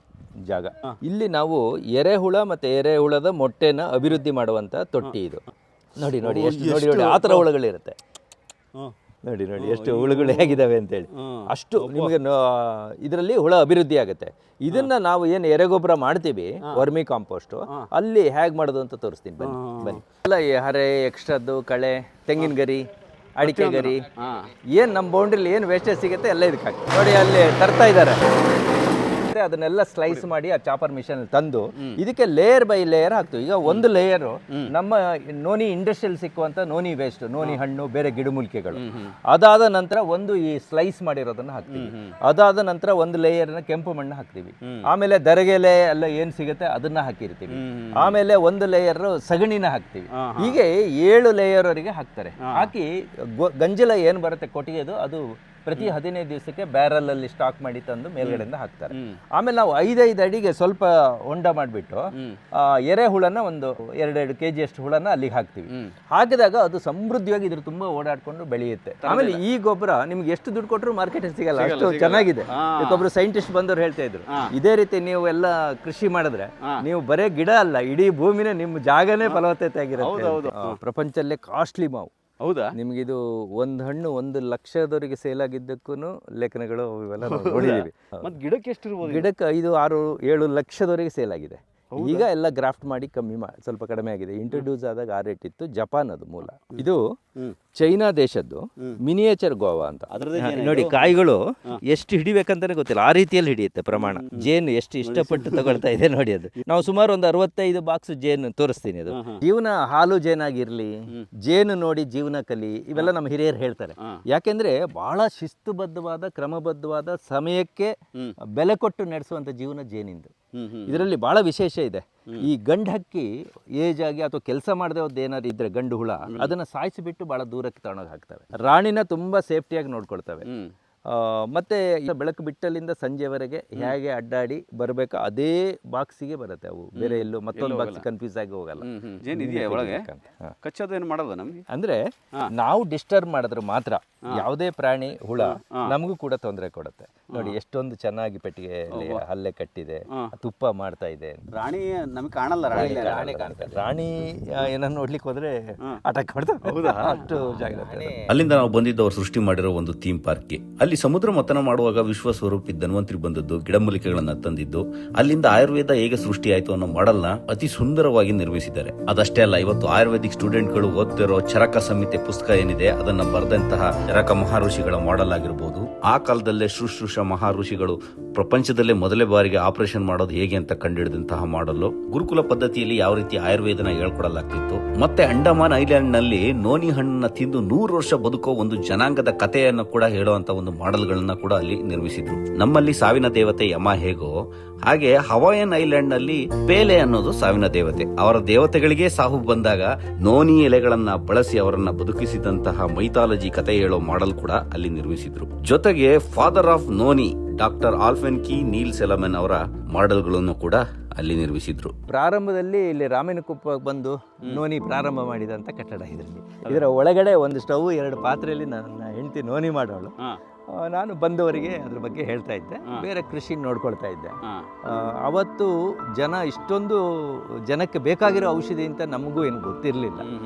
Speaker 3: ಜಾಗ. ಇಲ್ಲಿ ನಾವು ಎರೆಹುಳ ಮತ್ತೆ ಎರೆಹುಳದ ಮೊಟ್ಟೆನ ಅಭಿವೃದ್ಧಿ ಮಾಡುವಂತ ತೊಟ್ಟಿ ಇದು. ನೋಡಿ ನೋಡಿ ಎಷ್ಟು ನೋಡಿ ನೋಡಿ ಆ ಥರ ಹುಳುಗಳಿರುತ್ತೆ. ನೋಡಿ ನೋಡಿ ಎಷ್ಟು ಹುಳುಗಳು ಹೇಗಿದ್ದಾವೆ ಅಂತೇಳಿ. ಅಷ್ಟು ನಿಮಗೆ ಇದರಲ್ಲಿ ಹುಳ ಅಭಿವೃದ್ಧಿ ಆಗುತ್ತೆ. ಇದನ್ನ ನಾವು ಏನು ಎರೆಗೊಬ್ಬರ ಮಾಡ್ತೀವಿ, ವರ್ಮಿ ಕಾಂಪೋಸ್ಟ್, ಅಲ್ಲಿ ಹೇಗೆ ಮಾಡೋದು ಅಂತ ತೋರಿಸ್ತೀನಿ, ಬನ್ನಿ ಬನ್ನಿ. ಎಲ್ಲ ಈ ಹರೆ, ಎಕ್ಸ್ಟ್ರಾದ್ದು, ಕಳೆ, ತೆಂಗಿನ ಗರಿ, ಅಡಿಕೆ ಗರಿ, ಏನು ನಮ್ಮ ಬೌಂಡ್ರಿಲಿ ಏನು ವೇಸ್ಟೇಜ್ ಸಿಗುತ್ತೆ ಎಲ್ಲ ಇದಕ್ಕೆ ಹಾಕಿ. ನೋಡಿ ಅಲ್ಲಿ ತರ್ತಾ ಇದ್ದಾರೆ, ಅದನ್ನೆಲ್ಲ ಸ್ಲೈಸ್ ಮಾಡಿ ಆ ಚಾಪರ್ ಮಿಷನ್ ತಂದು ಇದಕ್ಕೆ ಲೇಯರ್ ಬೈ ಲೇಯರ್ ಹಾಕ್ತೀವಿ. ಈಗ ಒಂದು ಲೇಯರು ನಮ್ಮ ನೋನಿ ಇಂಡಸ್ಟ್ರಿಯಲ್ ಸಿಕ್ಕುವಂತ ನೋನಿ ವೇಸ್ಟ್, ನೋನಿ ಹಣ್ಣು, ಬೇರೆ ಗಿಡಮೂಲಿಕೆಗಳು. ಅದಾದ ನಂತರ ಒಂದು ಈ ಸ್ಲೈಸ್ ಮಾಡಿರೋದನ್ನ ಹಾಕ್ತೀವಿ. ಅದಾದ ನಂತರ ಒಂದು ಲೇಯರ್ನ ಕೆಂಪು ಮಣ್ಣು ಹಾಕ್ತೀವಿ. ಆಮೇಲೆ ದರಗೆಲೆ ಎಲ್ಲ ಏನ್ ಸಿಗುತ್ತೆ ಅದನ್ನ ಹಾಕಿರ್ತೀವಿ. ಆಮೇಲೆ ಒಂದು ಲೇಯರ್ ಸಗಣಿನ ಹಾಕ್ತೀವಿ. ಹೀಗೆ 7 ಲೇಯರ್ ವರೆಗೆ ಹಾಕ್ತಾರೆ. ಹಾಕಿ ಗಂಜಲ ಏನ್ ಬರುತ್ತೆ ಕೊಟ್ಟಿಗೆದು, ಅದು ಪ್ರತಿ 15 ದಿವಸಕ್ಕೆ ಬ್ಯಾರಲ್ ಅಲ್ಲಿ ಸ್ಟಾಕ್ ಮಾಡಿ ತಂದು ಮೇಲ್ಗಡೆಯಿಂದ ಹಾಕ್ತಾರೆ. ಆಮೇಲೆ ನಾವು 5 ಅಡಿಗೆ ಸ್ವಲ್ಪ ಹೊಂಡ ಮಾಡಿಬಿಟ್ಟು ಎರೆಹುಳನ ಒಂದು 2 kg ಅಷ್ಟು ಹುಳನ ಅಲ್ಲಿಗೆ ಹಾಕ್ತಿವಿ. ಹಾಕಿದಾಗ ಅದು ಸಮೃದ್ಧಿಯಾಗಿ ಇದ್ರ ತುಂಬಾ ಓಡಾಡ್ಕೊಂಡು ಬೆಳೆಯುತ್ತೆ. ಆಮೇಲೆ ಈ ಗೊಬ್ಬರ ನಿಮ್ಗೆ ಎಷ್ಟು ದುಡ್ಡು ಕೊಟ್ಟರು ಮಾರ್ಕೆಟ್ ಸಿಗಲ್ಲ, ಅಷ್ಟು ಚೆನ್ನಾಗಿದೆ. ಒಬ್ಬರು ಸೈಂಟಿಸ್ಟ್ ಬಂದವ್ರು ಹೇಳ್ತಾ ಇದ್ರು, ಇದೇ ರೀತಿ ನೀವು ಎಲ್ಲ ಕೃಷಿ ಮಾಡಿದ್ರೆ ನೀವು ಬರೇ ಗಿಡ ಅಲ್ಲ, ಇಡೀ ಭೂಮಿನೇ ನಿಮ್ಮ ಜಾಗನೇ ಫಲವತ್ತತೆ ಆಗಿರುತ್ತೆ. ಪ್ರಪಂಚದಲ್ಲೇ ಕಾಸ್ಟ್ಲಿ ಮಾವು.
Speaker 2: ಹೌದಾ?
Speaker 3: ನಿಮ್ಗಿದು ಒಂದು ಹಣ್ಣು 1 ಲಕ್ಷದವರೆಗೆ ಸೇಲ್ ಆಗಿದ್ದಕ್ಕೂ ಲೇಖನಗಳು ಇವೆಲ್ಲ ನೋಡಿದೀವಿ.
Speaker 2: ಮತ್ತೆ ಗಿಡಕ್ಕೆ ಎಷ್ಟು ಇರ್ಬೋದು?
Speaker 3: ಗಿಡಕ್ಕೆ 5, 6, 7 ಲಕ್ಷದವರೆಗೆ ಸೇಲ್ ಆಗಿದೆ. ಈಗ ಎಲ್ಲ ಗ್ರಾಫ್ಟ್ ಮಾಡಿ ಸ್ವಲ್ಪ ಕಡಿಮೆ ಆಗಿದೆ. ಇಂಟ್ರೊಡ್ಯೂಸ್ ಆದಾಗ ಆ ರೇಟ್ ಇತ್ತು. ಜಪಾನ್ ಅದು ಮೂಲ. ಇದು ಚೈನಾ ದೇಶದ್ದು ಮಿನಿಯೇಚರ್ ಗೋವಾ ಅಂತ. ನೋಡಿ ಕಾಯಿಗಳು ಎಷ್ಟು ಹಿಡಿಬೇಕಂತಾನೆ ಗೊತ್ತಿಲ್ಲ, ಆ ರೀತಿಯಲ್ಲಿ ಹಿಡಿಯುತ್ತೆ ಪ್ರಮಾಣ. ಜೇನು ಎಷ್ಟು ಇಷ್ಟಪಟ್ಟು ತಗೊಳ್ತಾ ಇದೆ ನೋಡಿ. ಅದು ನಾವು ಸುಮಾರು ಒಂದು 65 ಬಾಕ್ಸ್ ಜೇನು ತೋರಿಸ್ತೀನಿ. ಅದು ಜೀವನ ಹಾಲು ಜೇನಾಗಿರ್ಲಿ, ಜೇನು ನೋಡಿ ಜೀವನ ಕಲಿ, ಇವೆಲ್ಲ ನಮ್ಮ ಹಿರಿಯರು ಹೇಳ್ತಾರೆ. ಯಾಕೆಂದ್ರೆ ಬಹಳ ಶಿಸ್ತುಬದ್ಧವಾದ, ಕ್ರಮಬದ್ಧವಾದ, ಸಮಯಕ್ಕೆ ಬೆಲೆ ಕೊಟ್ಟು ನಡೆಸುವಂತ ಜೀವನ ಜೇನಿಂದು. ಇದರಲ್ಲಿ ಬಹಳ ವಿಶೇಷ ಇದೆ. ಈ ಗಂಡು ಹಕ್ಕಿ ಏಜ್ ಆಗಿ ಅಥವಾ ಕೆಲಸ ಮಾಡದೆ ಹೋದ್ ಏನಾದ್ರು ಇದ್ರೆ ಗಂಡು ಹುಳ, ಅದನ್ನ ಸಾಯಿಸಿಬಿಟ್ಟು ಬಹಳ ದೂರಕ್ಕೆ ತಗೊಂಡೋಗಿ ಹಾಕ್ತವೆ. ರಾಣಿನ ತುಂಬಾ ಸೇಫ್ಟಿಯಾಗಿ ನೋಡ್ಕೊಳ್ತವೆ. ಮತ್ತೆ ಬೆಳಕು ಬಿಟ್ಟಲ್ಲಿಂದ ಸಂಜೆವರೆಗೆ ಹೇಗೆ ಅಡ್ಡಾಡಿ ಬರಬೇಕು ಅದೇ ಬಾಕ್ಸಿಗೆ ಬರುತ್ತೆ. ಅವು ಬೇರೆ ಎಲ್ಲೂ ಮತ್ತೊಂದು ಬಾಕ್ಸ್ ಕನ್ಫ್ಯೂಸ್ ಆಗಿ ಹೋಗಲ್ಲ.
Speaker 2: ಕಚ್ಚೋದು ಏನು ಮಾಡೋದು ನಮ್ಗೆ?
Speaker 3: ಅಂದ್ರೆ ನಾವು ಡಿಸ್ಟರ್ಬ್ ಮಾಡಿದ್ರೆ ಮಾತ್ರ ಯಾವುದೇ ಪ್ರಾಣಿ, ಹುಳ ನಮಗೂ ಕೂಡ ತೊಂದರೆ ಕೊಡುತ್ತೆ. ನೋಡಿ ಎಷ್ಟೊಂದು ಚೆನ್ನಾಗಿ ಪೆಟ್ಟಿಗೆಯಲ್ಲಿ ಹಲ್ಲೆ ಕಟ್ಟಿದೆ, ತುಪ್ಪ ಮಾಡ್ತಾ ಇದೆ.
Speaker 2: ರಾಣಿ ನಮಗೆ ಕಾಣಲ್ಲ.
Speaker 3: ರಾಣಿ ಕಾಣ್ತಾರೆ. ರಾಣಿ ಏನನ್ನ ನೋಡ್ಲಿಕ್ಕೆ ಹೋದ್ರೆ ಅಟ್ಯಾಕ್ ಮಾಡ್ತಾರೆ. ಅಷ್ಟು ಜಾಗ್ರತೆ.
Speaker 1: ಅಲ್ಲಿಂದ ನಾವು ಬಂದಿದ್ದವರು ಸೃಷ್ಟಿ ಮಾಡಿರೋ ಒಂದು ಥೀಮ್ ಪಾರ್ಕ್ಗೆ. ಅಲ್ಲಿ ಸಮುದ್ರ ಮಥನ ಮಾಡುವಾಗ ವಿಶ್ವ ಸ್ವರೂಪಿ ಧನ್ವಂತರಿ ಬಂದದ್ದು, ಗಿಡಮೂಲಿಕೆಗಳನ್ನ ತಂದಿದ್ದು, ಅಲ್ಲಿಂದ ಆಯುರ್ವೇದ ಹೇಗೆ ಸೃಷ್ಟಿ ಆಯ್ತು ಅನ್ನೋ ಮಾಡಲ್ನ ಅತಿ ಸುಂದರವಾಗಿ ನಿರ್ಮಿಸಿದ್ದಾರೆ. ಅದಷ್ಟೇ ಅಲ್ಲ, ಇವತ್ತು ಆಯುರ್ವೇದಿಕ್ ಸ್ಟೂಡೆಂಟ್ಗಳು ಓದ್ತಿರೋ ಚರಕ ಸಂಹಿತೆ ಪುಸ್ತಕ ಏನಿದೆ, ಅದನ್ನ ಬರೆದಂತಹ ಚರಕ ಮಹರ್ಷಿಗಳ ಮಾಡೆಲ್ ಆಗಿರ್ಬೋದು. ಆ ಕಾಲದಲ್ಲೇ ಶುಶ್ರೂಷ ಮಹರ್ಷಿಗಳು ಪ್ರಪಂಚದಲ್ಲೇ ಮೊದಲೇ ಬಾರಿಗೆ ಆಪರೇಷನ್ ಮಾಡೋದು ಹೇಗೆ ಅಂತ ಕಂಡುಹಿಡಿದಂತಹ ಮಾಡಲು, ಗುರುಕುಲ ಪದ್ಧತಿಯಲ್ಲಿ ಯಾವ ರೀತಿ ಆಯುರ್ವೇದನ ಹೇಳ್ಕೊಡಲಾಗ್ತಿತ್ತು, ಮತ್ತೆ ಅಂಡಮಾನ್ ಐಲ್ಯಾಂಡ್ ನಲ್ಲಿ ನೋನಿ ಹಣ್ಣನ್ನ ತಿಂದು 100 ವರ್ಷ ಬದುಕೋ ಒಂದು ಜನಾಂಗದ ಕಥೆಯನ್ನು ಕೂಡ ಹೇಳುವಂತ ಒಂದು ಮಾಡೆಲ್ಗಳನ್ನ ಕೂಡ ಅಲ್ಲಿ ನಿರ್ಮಿಸಿದ್ರು. ನಮ್ಮಲ್ಲಿ ಸಾವಿನ ದೇವತೆ ಯಮ ಹೇಗೋ ಹಾಗೆ ಹವಾಯನ್ ಐಲ್ಯಾಂಡ್ ನಲ್ಲಿ ಪೇಲೆ ಅನ್ನೋದು ಸಾವಿನ ದೇವತೆ. ಅವರ ದೇವತೆಗಳಿಗೆ ಸಾವು ಬಂದಾಗ ನೋನಿ ಎಲೆಗಳನ್ನ ಬಳಸಿ ಅವರನ್ನ ಬದುಕಿಸಿದಂತಹ ಮೈಥಾಲಜಿ ಕಥೆ ಹೇಳೋ ಮಾಡೆಲ್ ಕೂಡ ಅಲ್ಲಿ ನಿರ್ಮಿಸಿದ್ರು. ಜೊತೆಗೆ father of noni doctor ಆಲ್ಫೆನ್ Ki Neel Salomon ಅವರ ಮಾಡೆಲ್ಗಳನ್ನು ಕೂಡ ಅಲ್ಲಿ ನಿರ್ಮಿಸಿದ್ರು.
Speaker 3: ಪ್ರಾರಂಭದಲ್ಲಿ ಇಲ್ಲಿ ರಾಮನಕೊಪ್ಪ ಬಂದು ನೋನಿ ಪ್ರಾರಂಭ ಮಾಡಿದಂತ ಕಟ್ಟಡ. ಇದರ ಒಳಗಡೆ ಒಂದು ಸ್ಟವ್, 2 ಪಾತ್ರೆಯಲ್ಲಿ ನನ್ನ ಹೆಂಡತಿ ನೋನಿ ಮಾಡೋಳು. ನಾನು ಬಂದವರಿಗೆ ಅದ್ರ ಬಗ್ಗೆ ಹೇಳ್ತಾ ಇದ್ದೆ, ಬೇರೆ ಕೃಷಿ ನೋಡ್ಕೊಳ್ತಾ ಇದ್ದೆ. ಅವತ್ತು ಜನ ಇಷ್ಟೊಂದು ಜನಕ್ಕೆ ಬೇಕಾಗಿರೋ ಔಷಧಿ ಅಂತ ನಮಗೂ ಏನು ಗೊತ್ತಿರಲಿಲ್ಲ.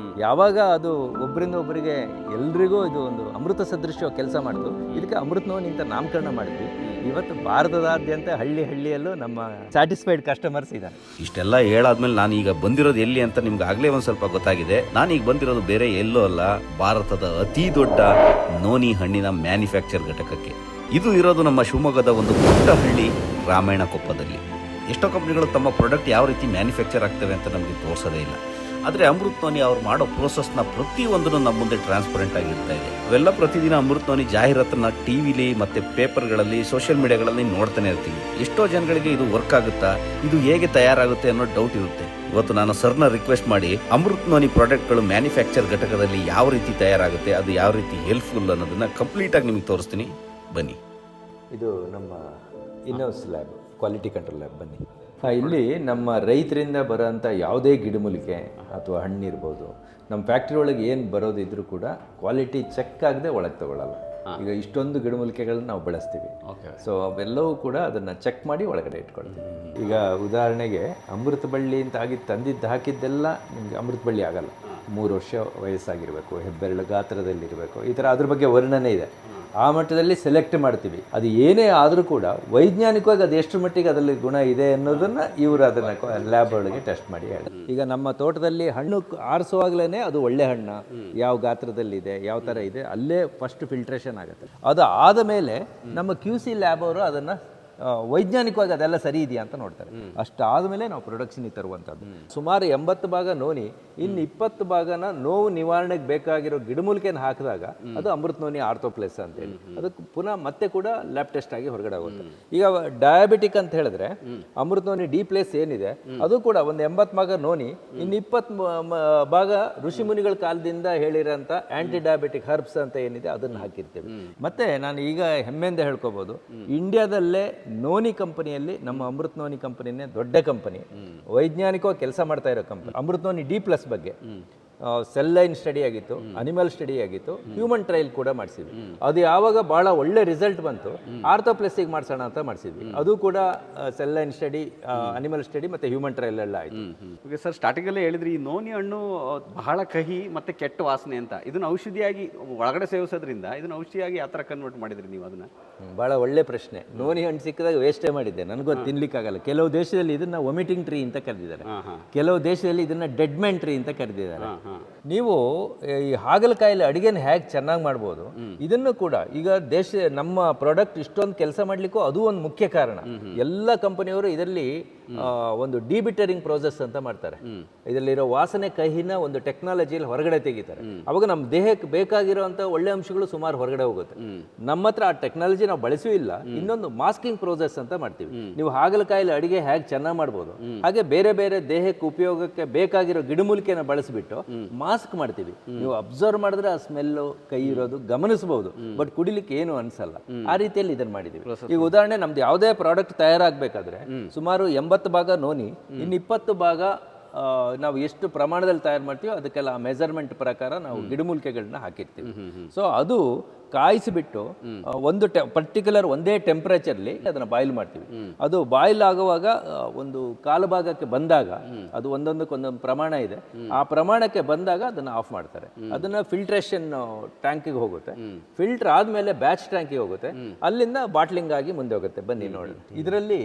Speaker 3: ಯಾವಾಗ ಅದು ಒಬ್ಬರಿಂದ ಒಬ್ಬರಿಗೆ ಎಲ್ರಿಗೂ ಇದು ಒಂದು ಅಮೃತ ಸದೃಶ ಕೆಲಸ ಮಾಡಿದ್ರು. ಇದಕ್ಕೆ ಅಮೃತ ನೋನಿ ಅಂತ ನಾಮಕರಣ ಮಾಡಿದ್ವಿ. ಇವತ್ತು ಭಾರತದಾದ್ಯಂತ ಹಳ್ಳಿಯಲ್ಲೂ ನಮ್ಮ ಸ್ಯಾಟಿಸ್ಫೈಡ್ ಕಸ್ಟಮರ್ಸ್ ಇದ್ದಾರೆ.
Speaker 1: ಇಷ್ಟೆಲ್ಲ ಹೇಳಾದ್ಮೇಲೆ ನಾನು ಈಗ ಬಂದಿರೋದು ಎಲ್ಲಿ ಅಂತ ನಿಮ್ಗೆ ಆಗ್ಲೇ ಒಂದ್ ಸ್ವಲ್ಪ ಗೊತ್ತಾಗಿದೆ. ನಾನೀಗ ಬಂದಿರೋದು ಬೇರೆ ಎಲ್ಲೋ ಅಲ್ಲ, ಭಾರತದ ಅತಿ ದೊಡ್ಡ ನೋನಿ ಹಣ್ಣಿನ ಮ್ಯಾನುಫ್ಯಾಕ್ಚರ್ ಘಟಕಕ್ಕೆ. ಇದು ಇರೋದು ನಮ್ಮ ಶಿವಮೊಗ್ಗದ ಒಂದು ಪುಟ್ಟ ಹಳ್ಳಿ ರಾಮಾಯಣಕೊಪ್ಪದಲ್ಲಿ. ಎಷ್ಟೋ ಕಂಪ್ನಿಗಳು ತಮ್ಮ ಪ್ರಾಡಕ್ಟ್ ಯಾವ ರೀತಿ ಮ್ಯಾನುಫ್ಯಾಕ್ಚರ್ ಆಗ್ತವೆ ಅಂತ ನಮಗೆ ತೋರಿಸೋದೇ ಇಲ್ಲ. ಆದ್ರೆ ಅಮೃತ್ ನೋನಿ ಅವ್ರು ಮಾಡೋ ಪ್ರೋಸೆಸ್ನ ಪ್ರತಿಯೊಂದನ್ನು ನಮ್ಮ ಮುಂದೆ ಟ್ರಾನ್ಸ್ಪರೆಂಟ್ ಆಗಿರ್ತಾ ಇದೆ. ಅವೆಲ್ಲ ಪ್ರತಿದಿನ ಅಮೃತ್ ನೋನಿ ಜಾಹೀರಾತನ್ನ ಟಿವಿಲಿ ಮತ್ತೆ ಪೇಪರ್ಗಳಲ್ಲಿ ಸೋಷಿಯಲ್ ಮೀಡಿಯಾಗಳಲ್ಲಿ ನೋಡ್ತಾನೆ ಇರ್ತೀವಿ. ಎಷ್ಟೋ ಜನಗಳಿಗೆ ಇದು ವರ್ಕ್ ಆಗುತ್ತಾ, ಇದು ಹೇಗೆ ತಯಾರಾಗುತ್ತೆ ಅನ್ನೋ ಡೌಟ್ ಇರುತ್ತೆ. ಇವತ್ತು ನಾನು ಸರ್ನ ರಿಕ್ವೆಸ್ಟ್ ಮಾಡಿ ಅಮೃತ್ ನೋನಿ ಪ್ರಾಡಕ್ಟ್ಗಳು ಮ್ಯಾನುಫ್ಯಾಕ್ಚರ್ ಘಟಕದಲ್ಲಿ ಯಾವ ರೀತಿ ತಯಾರಾಗುತ್ತೆ, ಅದು ಯಾವ ರೀತಿ ಹೆಲ್ಪ್ಫುಲ್ ಅನ್ನೋದನ್ನ ಕಂಪ್ಲೀಟ್ ಆಗಿ ನಿಮಗೆ ತೋರಿಸ್ತೀನಿ, ಬನ್ನಿ.
Speaker 3: ಇದು ನಮ್ಮ ಇನ್ನೋಸ್ ಲ್ಯಾಬ್, ಕ್ವಾಲಿಟಿ ಕಂಟ್ರೋಲ್ ಲ್ಯಾಬ್. ಬನ್ನಿ. ಇಲ್ಲಿ ನಮ್ಮ ರೈತರಿಂದ ಬರೋಂಥ ಯಾವುದೇ ಗಿಡಮೂಲಿಕೆ ಅಥವಾ ಹಣ್ಣಿರ್ಬೋದು, ನಮ್ಮ ಫ್ಯಾಕ್ಟ್ರಿ ಒಳಗೆ ಏನು ಬರೋದಿದ್ರೂ ಕೂಡ ಕ್ವಾಲಿಟಿ ಚೆಕ್ ಆಗದೆ ಒಳಗೆ ತಗೊಳ್ಳಲ್ಲ. ಈಗ ಇಷ್ಟೊಂದು ಗಿಡಮೂಲಿಕೆಗಳನ್ನ ನಾವು ಬಳಸ್ತೀವಿ. ಸೊ ಅವೆಲ್ಲವೂ ಕೂಡ ಅದನ್ನು ಚೆಕ್ ಮಾಡಿ ಒಳಗಡೆ ಇಟ್ಕೊಳ್ತೀವಿ. ಈಗ ಉದಾಹರಣೆಗೆ ಅಮೃತ ಬಳ್ಳಿ ಅಂತ ಆಗಿ ತಂದಿದ್ದು ಹಾಕಿದ್ದೆಲ್ಲ ನಿಮಗೆ ಅಮೃತ ಬಳ್ಳಿ ಆಗಲ್ಲ. 3 ವರ್ಷ ವಯಸ್ಸಾಗಿರಬೇಕು, ಹೆಬ್ಬೆರಳು ಗಾತ್ರದಲ್ಲಿರಬೇಕು, ಈ ಥರ ಅದ್ರ ಬಗ್ಗೆ ವರ್ಣನೆ ಇದೆ. ಆ ಮಟ್ಟದಲ್ಲಿ ಸೆಲೆಕ್ಟ್ ಮಾಡ್ತೀವಿ. ಅದು ಏನೇ ಆದರೂ ಕೂಡ ವೈಜ್ಞಾನಿಕವಾಗಿ ಅದು ಎಷ್ಟು ಮಟ್ಟಿಗೆ ಅದರಲ್ಲಿ ಗುಣ ಇದೆ ಅನ್ನೋದನ್ನು ಇವರು ಅದನ್ನು ಲ್ಯಾಬ್ ಒಳಗೆ ಟೆಸ್ಟ್ ಮಾಡಿ ಹೇಳಿ. ಈಗ ನಮ್ಮ ತೋಟದಲ್ಲಿ ಹಣ್ಣು ಆರಿಸುವಾಗಲೇ ಅದು ಒಳ್ಳೆ ಹಣ್ಣು, ಯಾವ ಗಾತ್ರದಲ್ಲಿದೆ, ಯಾವ ಥರ ಇದೆ, ಅಲ್ಲೇ ಫಸ್ಟ್ ಫಿಲ್ಟ್ರೇಷನ್ ಆಗುತ್ತೆ. ಅದು ಆದ ಮೇಲೆ ನಮ್ಮ QC ಲ್ಯಾಬ್ ಅವರು ಅದನ್ನು ವೈಜ್ಞಾನಿಕವಾಗಿ ಅದೆಲ್ಲ ಸರಿ ಇದೆಯಾ ಅಂತ ನೋಡ್ತಾರೆ. ಅಷ್ಟಾದಮೇಲೆ ನಾವು ಪ್ರೊಡಕ್ಷನ್ಗೆ ತರುವಂಥದ್ದು. ಸುಮಾರು 80 ಭಾಗ ನೋನಿ, ಇನ್ನು 20 ಭಾಗನ ನೋವು ನಿವಾರಣೆಗೆ ಬೇಕಾಗಿರೋ ಗಿಡಮೂಲಿಕೆಯನ್ನು ಹಾಕಿದಾಗ ಅದು ಅಮೃತ್ ನೋನಿ ಆರ್ಥೋಪ್ಲೇಸ್ ಅಂತೇಳಿ ಅದಕ್ಕೆ ಪುನಃ ಮತ್ತೆ ಕೂಡ ಲ್ಯಾಬ್ ಟೆಸ್ಟ್ ಆಗಿ ಹೊರಗಡೆ ಆಗುತ್ತೆ. ಈಗ ಡಯಾಬಿಟಿಕ್ ಅಂತ ಹೇಳಿದ್ರೆ ಅಮೃತ್ ನೋನಿ ಡಿ ಪ್ಲೇಸ್ ಏನಿದೆ ಅದು ಕೂಡ ಒಂದು 80 ಭಾಗ ನೋನಿ, ಇನ್ನು 20 ಭಾಗ ಋಷಿ ಮುನಿಗಳ ಕಾಲದಿಂದ ಹೇಳಿರೋಂಥ ಆಂಟಿ ಡಯಾಬಿಟಿಕ್ ಹರ್ಬ್ಸ್ ಅಂತ ಏನಿದೆ ಅದನ್ನು ಹಾಕಿರ್ತೀವಿ. ಮತ್ತೆ ನಾನು ಈಗ ಹೆಮ್ಮೆಯಿಂದ ಹೇಳ್ಕೋಬಹುದು, ಇಂಡಿಯಾದಲ್ಲೇ ನೋನಿ ಕಂಪನಿಯಲ್ಲಿ ನಮ್ಮ ಅಮೃತ್ ನೋನಿ ಕಂಪನಿನೇ ದೊಡ್ಡ ಕಂಪನಿ, ವೈಜ್ಞಾನಿಕವಾಗಿ ಕೆಲಸ ಮಾಡ್ತಾ ಇರೋ ಕಂಪನಿ. ಅಮೃತ್ ನೋನಿ D+ ಬಗ್ಗೆ ಸೆಲ್ ಲೈನ್ ಸ್ಟಡಿ ಆಗಿತ್ತು, ಅನಿಮಲ್ ಸ್ಟಡಿ ಆಗಿತ್ತು, ಹ್ಯೂಮನ್ ಟ್ರಯಲ್ ಕೂಡ ಮಾಡಿಸಿದ್ವಿ. ಅದು ಯಾವಾಗ ಬಹಳ ಒಳ್ಳೆ ರಿಸಲ್ಟ್ ಬಂತು, ಆರ್ಥೋಪ್ಲೇಸಿಗೆ ಮಾಡಿಸೋಣ ಅಂತ ಮಾಡಿಸಿದ್ವಿ. ಅದು ಕೂಡ cell line study, animal study ಮತ್ತೆ ಹ್ಯೂಮನ್ ಟ್ರಯಲ್ ಎಲ್ಲ ಆಯಿತು.
Speaker 2: ಓಕೆ ಸರ್, ಸ್ಟಾರ್ಟಿಂಗಲ್ಲೇ ಹೇಳಿದ್ರಿ ಈ ನೋನಿ ಹಣ್ಣು ಬಹಳ ಕಹಿ ಮತ್ತೆ ಕೆಟ್ಟ ವಾಸನೆ ಅಂತ. ಇದನ್ನ ಔಷಧಿಯಾಗಿ ಒಳಗಡೆ ಸೇವಿಸೋದ್ರಿಂದ ಇದನ್ನ ಔಷಧಿಯಾಗಿ ಯಾವ ಥರ ಕನ್ವರ್ಟ್ ಮಾಡಿದ್ರಿ ನೀವು ಅದನ್ನ?
Speaker 3: ಭಾಳ ಒಳ್ಳೆ ಪ್ರಶ್ನೆ. ನೋನಿ ಹಣ್ಣು ಸಿಕ್ಕಿದಾಗ ವೇಸ್ಟೇ ಮಾಡಿದ್ದೆ, ನನಗೂ ತಿನ್ಲಿಕ್ಕಾಗಲ್ಲ. ಕೆಲವು ದೇಶದಲ್ಲಿ ಇದನ್ನ ವೊಮಿಟಿಂಗ್ ಟ್ರೀ ಅಂತ ಕರೆದಿದ್ದಾರೆ, ಕೆಲವು ದೇಶದಲ್ಲಿ ಇದನ್ನ ಡೆಡ್ ಮ್ಯಾನ್ ಟ್ರೀ ಅಂತ ಕರೆದಿದ್ದಾರೆ. ನೀವು ಈ ಹಾಗಲಕಾಯಲ್ಲಿ ಅಡಿಗೆನ ಹೇಗೆ ಚೆನ್ನಾಗಿ ಮಾಡ್ಬೋದು, ಇದನ್ನು ಕೂಡ ಈಗ ನಮ್ಮ ಪ್ರಾಡಕ್ಟ್ ಇಷ್ಟೊಂದು ಕೆಲಸ ಮಾಡ್ಲಿಕ್ಕೂ ಅದು ಒಂದು ಮುಖ್ಯ ಕಾರಣ. ಎಲ್ಲ ಕಂಪನಿಯವರು ಇದರಲ್ಲಿ ಒಂದು ಡಿಬಿಟರಿಂಗ್ ಪ್ರೋಸೆಸ್ ಅಂತ ಮಾಡ್ತಾರೆ. ಇದರಲ್ಲಿರೋ ವಾಸನೆ ಕಹಿನ ಒಂದು ಟೆಕ್ನಾಲಜಿಯಲ್ಲಿ ಹೊರಗಡೆ ತೆಗಿತಾರೆ. ಅವಾಗ ನಮ್ಮ ದೇಹಕ್ಕೆ ಬೇಕಾಗಿರುವಂತ ಒಳ್ಳೆ ಅಂಶಗಳು ಸುಮಾರು ಹೊರಗಡೆ ಹೋಗುತ್ತೆ. ನಮ್ಮ ಹತ್ರ ಆ ಟೆಕ್ನಾಲಜಿ ನಾವು ಬಳಸೂ ಇಲ್ಲ. ಇನ್ನೊಂದು ಮಾಸ್ಕಿಂಗ್ ಪ್ರೋಸೆಸ್ ಅಂತ ಮಾಡ್ತೀವಿ. ನೀವು ಹಾಗಲಕಾಯಲ್ಲಿ ಅಡಿಗೆ ಹೇಗೆ ಚೆನ್ನಾಗಿ ಮಾಡ್ಬೋದು, ಹಾಗೆ ಬೇರೆ ಬೇರೆ ದೇಹಕ್ಕೆ ಉಪಯೋಗಕ್ಕೆ ಬೇಕಾಗಿರೋ ಗಿಡಮೂಲಿಕೆನ ಬಳಸಿಬಿಟ್ಟು ಮಾಸ್ಕ್ ಮಾಡ್ತೀವಿ. ನೀವು ಅಬ್ಸರ್ವ್ ಮಾಡಿದ್ರೆ ಆ ಸ್ಮೆಲ್ಲು ಕೈ ಇರೋದು ಗಮನಿಸಬಹುದು, ಬಟ್ ಕುಡಿಲಿಕ್ಕೆ ಏನು ಅನ್ಸಲ್ಲ. ಆ ರೀತಿಯಲ್ಲಿ ಇದನ್ನ ಮಾಡಿದೀವಿ. ಈಗ ಉದಾಹರಣೆ, ನಮ್ದು ಯಾವುದೇ ಪ್ರಾಡಕ್ಟ್ ತಯಾರಾಗಬೇಕಾದ್ರೆ ಸುಮಾರು 80 ಭಾಗ ನೋನಿ, ಇನ್ನು 20 ಭಾಗ ನಾವು ಎಷ್ಟು ಪ್ರಮಾಣದಲ್ಲಿ ತಯಾರು ಮಾಡ್ತೀವೋ ಅದಕ್ಕೆಲ್ಲ ಮೆಜರ್ಮೆಂಟ್ ಪ್ರಕಾರ ನಾವು ಗಿಡಮೂಲಿಕೆಗಳನ್ನ ಹಾಕಿರ್ತೀವಿ. ಸೊ ಅದು ಕಾಯಿಸಿಬಿಟ್ಟು ಒಂದು ಪರ್ಟಿಕ್ಯುಲರ್ ಒಂದೇ ಟೆಂಪರೇಚರ್ಲಿ ಅದನ್ನ ಬಾಯ್ಲ್ ಮಾಡ್ತೀವಿ. ಅದು ಬಾಯ್ಲ್ ಆಗುವಾಗ ಒಂದು ಕಾಲು ಭಾಗಕ್ಕೆ ಬಂದಾಗ, ಅದು ಒಂದೊಂದಕ್ಕೊಂದೊಂದು ಪ್ರಮಾಣ ಇದೆ, ಆ ಪ್ರಮಾಣಕ್ಕೆ ಬಂದಾಗ ಅದನ್ನ ಆಫ್ ಮಾಡ್ತಾರೆ. ಅದನ್ನ ಫಿಲ್ಟ್ರೇಷನ್ ಟ್ಯಾಂಕಿಗೆ ಹೋಗುತ್ತೆ, ಫಿಲ್ಟರ್ ಆದ್ಮೇಲೆ ಬ್ಯಾಚ್ ಟ್ಯಾಂಕಿಗೆ ಹೋಗುತ್ತೆ, ಅಲ್ಲಿಂದ ಬಾಟ್ಲಿಂಗ್ ಆಗಿ ಮುಂದೆ ಹೋಗುತ್ತೆ. ಬನ್ನಿ ನೋಡಿ, ಇದರಲ್ಲಿ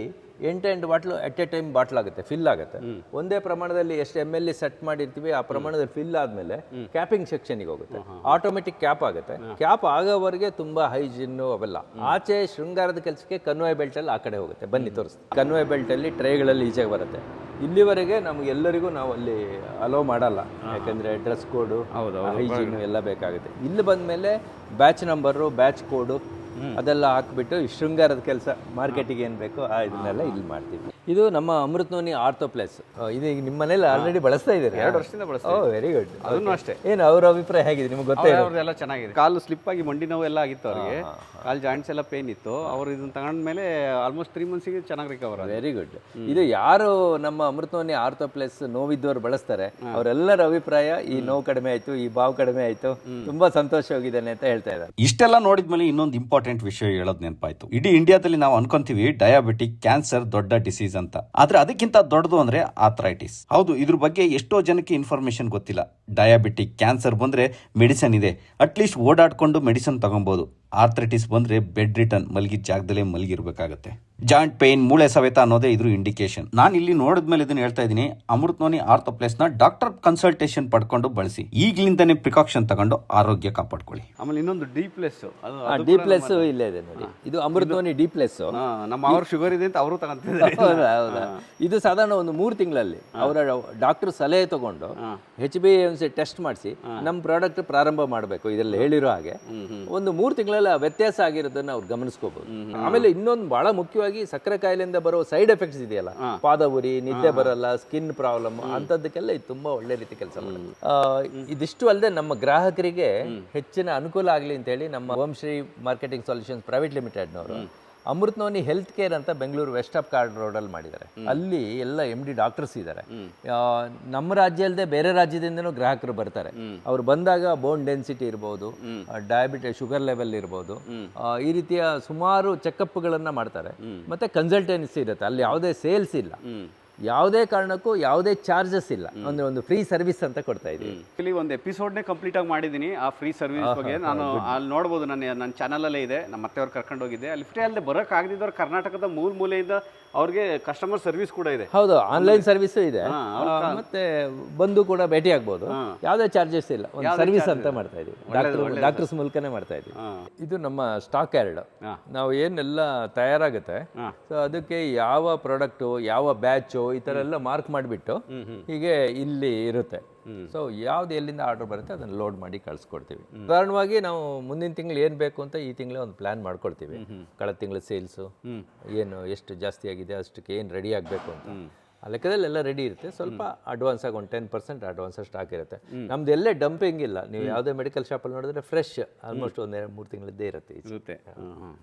Speaker 3: 8 bottle at A time bottle ಆಗುತ್ತೆ, ಫಿಲ್ ಆಗುತ್ತೆ. ಒಂದೇ ಪ್ರಮಾಣದಲ್ಲಿ ಎಷ್ಟು ml ಸೆಟ್ ಮಾಡಿರ್ತೀವಿ ಆ ಪ್ರಮಾಣದಲ್ಲಿ ಫಿಲ್ ಆದ್ಮೇಲೆ ಕ್ಯಾಪಿಂಗ್ ಸೆಕ್ಷನ್ಗೆ ಹೋಗುತ್ತೆ, ಆಟೋಮೆಟಿಕ್ ಕ್ಯಾಪ್ ಆಗುತ್ತೆ. ಕ್ಯಾಪ್ ಆಗೋವರೆಗೆ ತುಂಬಾ ಹೈಜಿನ್ನು ಅವೆಲ್ಲ. ಆಚೆ ಶೃಂಗಾರದ ಕೆಲಸಕ್ಕೆ ಕನ್ವೆ ಬೆಲ್ಟ್ ಅಲ್ಲಿ ಆ ಕಡೆ ಹೋಗುತ್ತೆ. ಬನ್ನಿ ತೋರಿಸ್ತೀವಿ. ಕನ್ವೆ ಬೆಲ್ಟ್ ಅಲ್ಲಿ ಟ್ರೇಗಳಲ್ಲಿ ಈಚೆಗೆ ಬರುತ್ತೆ. ಇಲ್ಲಿವರೆಗೆ ನಮಗೆಲ್ಲರಿಗೂ ನಾವು ಅಲ್ಲಿ ಅಲೋ ಮಾಡಲ್ಲ, ಯಾಕಂದ್ರೆ ಡ್ರೆಸ್ ಕೋಡು, ಹೈಜೀನು ಎಲ್ಲ ಬೇಕಾಗುತ್ತೆ. ಇಲ್ಲಿ ಬಂದ್ಮೇಲೆ ಬ್ಯಾಚ್ ನಂಬರು, ಬ್ಯಾಚ್ ಕೋಡು ಅದೆಲ್ಲ ಹಾಕ್ಬಿಟ್ಟು ಈ ಶೃಂಗಾರದ ಕೆಲಸ, ಮಾರ್ಕೆಟಿಗೆ ಏನು ಬೇಕೋ ಇದನ್ನೆಲ್ಲ ಇಲ್ಲಿ ಮಾಡ್ತೀವಿ. ಇದು ನಮ್ಮ ಅಮೃತ್ ನೋನಿ ಆರ್ಥೋಪ್ಲೇಸ್. ಇದು ಈಗ ನಿಮ್ಮ ಮನೇಲಿ ಆಲ್ರೆಡಿ ಬಳಸ್ತಾ ಇದ್ದಾರೆ?
Speaker 2: 2 ವರ್ಷದಿಂದ ಬಳಸ್ತಾ.
Speaker 3: Very good.
Speaker 2: ಅದನ್ನು ಅಷ್ಟೇ.
Speaker 3: ಏನು ಅವ್ರ ಅಭಿಪ್ರಾಯ ಹೇಗಿದೆ ನಿಮ್ಗೆ ಗೊತ್ತೇ?
Speaker 2: ಅವ್ರದ್ದೆಲ್ಲ ಚೆನ್ನಾಗಿದೆ. ಕಾಲು ಸ್ಲಿಪ್ ಆಗಿ ಮಂಡಿ ನೋವು ಎಲ್ಲ ಆಗಿತ್ತು ಅವರಿಗೆ, ಕಾಲು ಜಾಯಿಂಟ್ಸ್ ಎಲ್ಲ ಪೇನ್ ಇತ್ತು. ಅವರು ಇದನ್ನ ತಗೊಂಡ್ಮೇಲೆ ಆಲ್ಮೋಸ್ಟ್ 3 ಮಂತ್ಸಿಗೆ ಚೆನ್ನಾಗಿ ರಿಕವರ್.
Speaker 3: Very good. ಇದು ಯಾರು ನಮ್ಮ ಅಮೃತ್ ನೋನಿ ಆರ್ಥೋಪ್ಲೇಸ್ ನೋವಿದ್ದವ್ರು ಬಳಸ್ತಾರೆ ಅವರೆಲ್ಲರ ಅಭಿಪ್ರಾಯ ಈ ನೋವು ಕಡಿಮೆ ಆಯ್ತು, ಈ ಬಾವು ಕಡಿಮೆ ಆಯ್ತು, ತುಂಬಾ ಸಂತೋಷವಾಗಿದ್ದಾನೆ ಅಂತ ಹೇಳ್ತಾ ಇದ್ದಾರೆ.
Speaker 1: ಇಷ್ಟೆಲ್ಲ ನೋಡಿದ್ಮೇಲೆ ಇನ್ನೊಂದು ಇಂಪಾರ್ಟೆಂಟ್ ವಿಷಯ ಹೇಳೋದು ನೆನಪಾಯ್ತು. ಇಡೀ ಇಂಡಿಯಾದಲ್ಲಿ ನಾವು ಅನ್ಕೊಂತೀವಿ ಡಯಾಬಿಟಿಕ್ ಕ್ಯಾನ್ಸರ್ ದೊಡ್ಡ ಡಿಸೀಸ್ ಅಂತ, ಆದ್ರೆ ಅದಕ್ಕಿಂತ ದೊಡ್ಡದು ಅಂದ್ರೆ ಆರ್ಥರೈಟಿಸ್. ಹೌದು, ಇದ್ರ ಬಗ್ಗೆ ಎಷ್ಟೋ ಜನಕ್ಕೆ ಇನ್ಫಾರ್ಮೇಶನ್ ಗೊತ್ತಿಲ್ಲ. ಡಯಾಬಿಟಿಕ್ ಕ್ಯಾನ್ಸರ್ ಬಂದ್ರೆ ಮೆಡಿಸನ್ ಇದೆ, ಅಟ್ಲೀಸ್ಟ್ ಓಡಾಡ್ಕೊಂಡು ಮೆಡಿಸನ್ ತಗೊಬಹುದು. ಆರ್ಥರೈಟಿಸ್ ಬಂದ್ರೆ ಬೆಡ್ ರಿಟರ್ನ್, ಮಲಗಿದ ಜಾಗದಲ್ಲೇ ಮಲಗಿರ್ಬೇಕಾಗತ್ತೆ. ಜಾಯಿಂಟ್ ಪೇನ್, ಮೂಳೆ ಸವೆತ ಅನ್ನೋದೇ ಇದ್ರ ಇಂಡಿಕೇಶನ್. ನಾನು ಇಲ್ಲಿ ನೋಡಿದ್ಮೇಲೆ ಇದನ್ನ ಹೇಳ್ತಾ ಇದ್ದೀನಿ, ಅಮೃತ್ ನೋನಿ ಆರ್ಥೋಪ್ಲೇಸ್ ನ ಡಾಕ್ಟರ್ ಕನ್ಸಲ್ಟೇಷನ್ ಪಡ್ಕೊಂಡು ಬಳಸಿ. ಈಗ್ಲಿಂದಾನೇ ಪ್ರಿಕಾಷನ್ ತಗೊಂಡು ಆರೋಗ್ಯ ಕಾಪಾಡ್ಕೊಳ್ಳಿ.
Speaker 2: ಆಮೇಲೆ ಇನ್ನೊಂದು ಡಿ ಪ್ಲಸ್, ಅದು
Speaker 3: ಡಿ ಪ್ಲಸ್ ಇಲ್ಲೇ ಇದೆ ನೋಡಿ, ಇದು ಅಮೃತ್ ನೋನಿ ಡಿ ಪ್ಲಸ್.
Speaker 2: ನಮ್ಮ ಅವ್ರ ಶುಗರ್ ಇದೆ ಅಂತ ಅವರು ತಗೊಂತಿದ್ದಾರೆ.
Speaker 3: ಹೌದಾ, ಇದು ಸಾಧಾರಣ ಒಂದು 3 ತಿಂಗಳಲ್ಲಿ ಅವರ ಡಾಕ್ಟರ್ ಸಲಹೆ ತಗೊಂಡು HbA1c ಟೆಸ್ಟ್ ಮಾಡಿಸಿ ನಮ್ಮ ಪ್ರಾಡಕ್ಟ್ ಪ್ರಾರಂಭ ಮಾಡಬೇಕು. ಇದರಲ್ಲಿ ಹೇಳಿರೋ ಹಾಗೆ ಒಂದು 3 ತಿಂಗಳಲ್ಲಿ ವ್ಯತ್ಯಾಸ ಆಗಿರೋದನ್ನ ಅವ್ರು ಗಮನಿಸ್ಕೋಬಹುದು. ಆಮೇಲೆ ಇನ್ನೊಂದು ಬಹಳ ಮುಖ್ಯವಾಗಿ ಸಕ್ಕರೆ ಕಾಯಿಲೆಯಿಂದ ಬರೋ ಸೈಡ್ ಎಫೆಕ್ಟ್ಸ್ ಇದೆಯಲ್ಲ, ಪಾದ ಉರಿ, ನಿದ್ದೆ ಬರಲ್ಲ, ಸ್ಕಿನ್ ಪ್ರಾಬ್ಲಮ್ ಅಂತದಕ್ಕೆಲ್ಲ ಇದು ತುಂಬಾ ಒಳ್ಳೆ ರೀತಿ ಕೆಲಸ ಮಾಡುತ್ತೆ. ಇದಿಷ್ಟು ಅಲ್ಲದೆ ನಮ್ಮ ಗ್ರಾಹಕರಿಗೆ ಹೆಚ್ಚಿನ ಅನುಕೂಲ ಆಗಲಿ ಅಂತ ಹೇಳಿ ನಮ್ಮ Om Shri marketing solutions private ಲಿಮಿಟೆಡ್ನವರು ಅಮೃತ್ ನೋನಿ ಹೆಲ್ತ್ ಕೇರ್ ಅಂತ ಬೆಂಗಳೂರು ವೆಸ್ಟ್ ಆಫ್ ಕಾರ್ಡ್ ರೋಡಲ್ಲಿ ಮಾಡಿದ್ದಾರೆ. ಅಲ್ಲಿ ಎಲ್ಲ MD ಡಾಕ್ಟರ್ಸ್ ಇದ್ದಾರೆ. ನಮ್ಮ ರಾಜ್ಯ ಅಲ್ಲದೆ ಬೇರೆ ರಾಜ್ಯದಿಂದನೂ ಗ್ರಾಹಕರು ಬರ್ತಾರೆ. ಅವ್ರು ಬಂದಾಗ ಬೋನ್ ಡೆನ್ಸಿಟಿ ಇರ್ಬೋದು, ಡಯಾಬಿಟಿಸ್, ಶುಗರ್ ಲೆವೆಲ್ ಇರ್ಬೋದು, ಈ ರೀತಿಯ ಸುಮಾರು ಚೆಕಪ್ಗಳನ್ನು ಮಾಡ್ತಾರೆ. ಮತ್ತೆ ಕನ್ಸಲ್ಟೆನ್ಸಿ ಇರುತ್ತೆ. ಅಲ್ಲಿ ಯಾವುದೇ ಸೇಲ್ಸ್ ಇಲ್ಲ, ಯಾವುದೇ ಕಾರಣಕ್ಕೂ ಯಾವುದೇ ಚಾರ್ಜಸ್ ಇಲ್ಲ. ಒಂದು ಫ್ರೀ ಸರ್ವಿಸ್ ಅಂತ ಕೊಡ್ತಾ ಇದ್ದೀವಿ.
Speaker 2: ಆಕ್ಚುಲಿ ಒಂದು ಎಪಿಸೋಡ್ನೇ ಕಂಪ್ಲೀಟ್ ಆಗಿ ಮಾಡಿದ್ದೀನಿ ಆ ಫ್ರೀ ಸರ್ವಿಸ್ ಬಗ್ಗೆ. ನಾನು ಅಲ್ಲಿ ನೋಡ್ಬೋದು, ನನ್ನ ಚಾನಲಲ್ಲೇ ಇದೆ. ನಮ್ಮ ಮತ್ತೆಯವ್ರು ಕರ್ಕೊಂಡು ಹೋಗಿದ್ದೆ. ಅಲ್ಲಿ ಫ್ರೀ ಅಲ್ಲದೆ ಬರೋಕೆ ಆಗದಿದ್ದವ್ರು ಕರ್ನಾಟಕದ ಮೂಲೆಯಿಂದ ಅವ್ರಿಗೆ ಕಸ್ಟಮರ್ ಸರ್ವಿಸ್ ಕೂಡ ಇದೆ.
Speaker 3: ಹೌದು, ಆನ್ಲೈನ್ ಸರ್ವಿಸು ಇದೆ. ಮತ್ತೆ ಬಂದು ಕೂಡ ಭೇಟಿ ಆಗ್ಬೋದು. ಯಾವುದೇ ಚಾರ್ಜಸ್ ಇಲ್ಲ, ಒಂದು ಸರ್ವಿಸ್ ಅಂತ ಮಾಡ್ತಾ ಇದೀವಿ. ಡಾಕ್ಟರ್ಸ್ ಮೂಲಕನೇ ಮಾಡ್ತಾ ಇದೀವಿ. ಇದು ನಮ್ಮ ಸ್ಟಾಕ್ ಯಾರ್ಡ್. ನಾವು ಏನೆಲ್ಲ ತಯಾರಾಗುತ್ತೆ ಸೊ ಅದಕ್ಕೆ ಯಾವ ಪ್ರಾಡಕ್ಟು, ಯಾವ ಬ್ಯಾಚು, ಈ ಥರ ಎಲ್ಲ ಮಾರ್ಕ್ ಮಾಡಿಬಿಟ್ಟು ಹೀಗೆ ಇಲ್ಲಿ ಇರುತ್ತೆ. ಸೊ ಯಾವ್ದು ಎಲ್ಲಿಂದ ಆರ್ಡರ್ ಬರುತ್ತೆ ಅದನ್ನು ಲೋಡ್ ಮಾಡಿ ಕಳಿಸ್ಕೊಡ್ತೀವಿ. ಉದಾಹರಣವಾಗಿ ನಾವು ಮುಂದಿನ ತಿಂಗಳು ಏನು ಬೇಕು ಅಂತ ಈ ತಿಂಗಳೇ ಒಂದು ಪ್ಲಾನ್ ಮಾಡ್ಕೊಳ್ತೀವಿ. ಕಳೆದ ತಿಂಗಳ ಸೇಲ್ಸು ಏನು ಎಷ್ಟು ಜಾಸ್ತಿ ಆಗಿದೆ, ಅಷ್ಟಕ್ಕೆ ಏನು ರೆಡಿ ಆಗಬೇಕು ಅಂತ ಆ ಲೆಕ್ಕದಲ್ಲಿ ಎಲ್ಲ ರೆಡಿ ಇರುತ್ತೆ. ಸ್ವಲ್ಪ ಅಡ್ವಾನ್ಸ್ ಆಗಿ ಒಂದು 10% ಅಡ್ವಾನ್ಸ್ ಸ್ಟಾಕ್ ಇರುತ್ತೆ. ನಮ್ದು ಎಲ್ಲೇ ಡಂಪಿಂಗ್ ಇಲ್ಲ. ನೀವು ಯಾವುದೇ ಮೆಡಿಕಲ್ ಶಾಪಲ್ಲಿ ನೋಡಿದ್ರೆ ಫ್ರೆಶ್ ಆಲ್ಮೋಸ್ಟ್ ಒಂದು 2-3 ತಿಂಗಳದ್ದೇ ಇರುತ್ತೆ.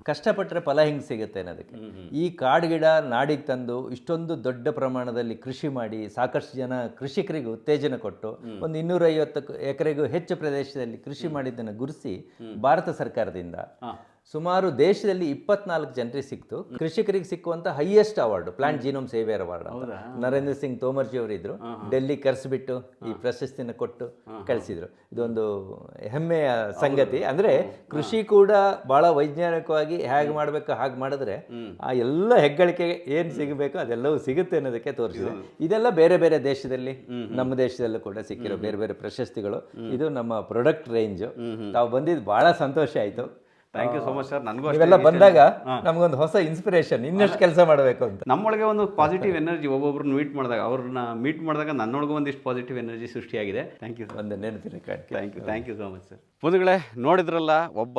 Speaker 3: ಕಷ್ಟಪಟ್ಟರೆ ಫಲ ಹಿಂಗೆ ಸಿಗುತ್ತೆ ಅನ್ನೋದಕ್ಕೆ ಈ ಕಾಡು ಗಿಡ ನಾಡಿಗೆ ತಂದು ಇಷ್ಟೊಂದು ದೊಡ್ಡ ಪ್ರಮಾಣದಲ್ಲಿ ಕೃಷಿ ಮಾಡಿ ಸಾಕಷ್ಟು ಜನ ಕೃಷಿಕರಿಗೆ ಉತ್ತೇಜನ ಕೊಟ್ಟು ಒಂದು 250 ಎಕರೆಗೂ ಹೆಚ್ಚು ಪ್ರದೇಶದಲ್ಲಿ ಕೃಷಿ ಮಾಡಿದ್ದನ್ನು ಗುರುತಿಸಿ ಭಾರತ ಸರ್ಕಾರದಿಂದ ಸುಮಾರು ದೇಶದಲ್ಲಿ 24 ಜನರಿಗೆ ಸಿಕ್ತು. ಕೃಷಿಕರಿಗೆ ಸಿಕ್ಕುವಂತ highest award plant genome saviour award ಅಂತ ನರೇಂದ್ರ ಸಿಂಗ್ ತೋಮರ್ಜಿ ಅವರು ಇದ್ರು. ಡೆಲ್ಲಿ ಕರೆಸಿಬಿಟ್ಟು ಈ ಪ್ರಶಸ್ತಿನ ಕೊಟ್ಟು ಕಳಿಸಿದ್ರು. ಇದೊಂದು ಹೆಮ್ಮೆಯ ಸಂಗತಿ. ಅಂದ್ರೆ ಕೃಷಿ ಕೂಡ ಬಹಳ ವೈಜ್ಞಾನಿಕವಾಗಿ ಹೇಗೆ ಮಾಡಬೇಕು ಹಾಗೆ ಮಾಡಿದ್ರೆ ಆ ಎಲ್ಲ ಹೆಗ್ಗಳಿಕೆ ಏನ್ ಸಿಗಬೇಕು ಅದೆಲ್ಲವೂ ಸಿಗುತ್ತೆ ಅನ್ನೋದಕ್ಕೆ ತೋರಿಸಿದೆ. ಇದೆಲ್ಲ ಬೇರೆ ಬೇರೆ ದೇಶದಲ್ಲಿ, ನಮ್ಮ ದೇಶದಲ್ಲೂ ಕೂಡ ಸಿಕ್ಕಿರೋ ಬೇರೆ ಬೇರೆ ಪ್ರಶಸ್ತಿಗಳು. ಇದು ನಮ್ಮ ಪ್ರಾಡಕ್ಟ್ ರೇಂಜ್. ತಾವು ಬಂದಿದ್ದು ಬಹಳ ಸಂತೋಷ ಆಯ್ತು.
Speaker 2: Thank you so much sir. ನನಗೂ
Speaker 3: ಇವೆಲ್ಲ ಬಂದಾಗ ನಮಗೊಂದು ಹೊಸ ಇನ್ಸ್ಪಿರೇಷನ್, ಇನ್ನಷ್ಟು ಕೆಲಸ ಮಾಡಬೇಕು ಅಂತ.
Speaker 2: ನಮ್ಮೊಳಗೆ ಒಂದು ಪಾಸಿಟಿವ್ ಎನರ್ಜಿ, ಒಬ್ಬೊಬ್ರನ್ನ ಅವ್ರನ್ನ ಮೀಟ್ ಮಾಡಿದಾಗ ನನ್ನೊಳಗೂ ಒಂದಿಷ್ಟು ಪಾಸಿಟಿವ್ ಎನರ್ಜಿ ಸೃಷ್ಟಿಯಾಗಿದೆ. Thank you sir.
Speaker 3: ಒಂದು ನೆನಪಿನ
Speaker 2: thank you so much sir. ಬಂಧುಗಳೇ, ನೋಡಿದ್ರಲ್ಲ, ಒಬ್ಬ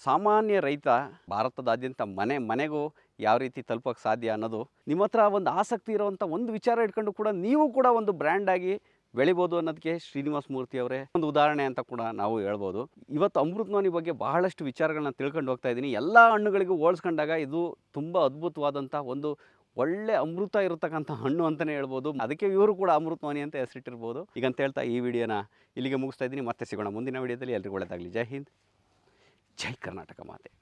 Speaker 2: ಸಾಮಾನ್ಯ ರೈತ ಭಾರತದಾದ್ಯಂತ ಮನೆಗೂ ಯಾವ ರೀತಿ ತಲುಪೋಕೆ ಸಾಧ್ಯ ಅನ್ನೋದು. ನಿಮ್ಮ ಹತ್ರ ಒಂದು ಆಸಕ್ತಿ ಇರುವಂಥ ಒಂದು ವಿಚಾರ ಇಟ್ಕೊಂಡು ಕೂಡ ನೀವು ಕೂಡ ಒಂದು ಬ್ರ್ಯಾಂಡ್ ಆಗಿ ಬೆಳಿಬೋದು ಅನ್ನೋದಕ್ಕೆ ಶ್ರೀನಿವಾಸ ಮೂರ್ತಿ ಅವರೇ ಒಂದು ಉದಾಹರಣೆ ಅಂತ ಕೂಡ ನಾವು ಹೇಳ್ಬೋದು. ಇವತ್ತು ಅಮೃತ್ ನೋನಿ ಬಗ್ಗೆ ಬಹಳಷ್ಟು ವಿಚಾರಗಳನ್ನ ತಿಳ್ಕೊಂಡು ಹೋಗ್ತಾ ಇದ್ದೀನಿ. ಎಲ್ಲ ಹಣ್ಣುಗಳಿಗೂ ಹೋಲಿಸ್ಕೊಂಡಾಗ ಇದು ತುಂಬ ಅದ್ಭುತವಾದಂಥ ಒಂದು ಒಳ್ಳೆ ಅಮೃತ ಇರತಕ್ಕಂಥ ಹಣ್ಣು ಅಂತಲೇ ಹೇಳ್ಬೋದು. ಅದಕ್ಕೆ ಇವರು ಕೂಡ ಅಮೃತ್ ನೋನಿ ಅಂತ ಹೆಸರಿಟ್ಟಿರ್ಬೋದು. ಈಗಂತ ಹೇಳ್ತಾ ಈ ವಿಡಿಯೋನ ಇಲ್ಲಿಗೆ ಮುಗಿಸ್ತಾ ಇದ್ದೀನಿ. ಮತ್ತೆ ಸಿಗೋಣ ಮುಂದಿನ ವಿಡಿಯೋದಲ್ಲಿ. ಎಲ್ರಿಗೂ ಒಳ್ಳೆಯದಾಗಲಿ. ಜೈ ಹಿಂದ್, ಜೈ ಕರ್ನಾಟಕ ಮಾತೆ.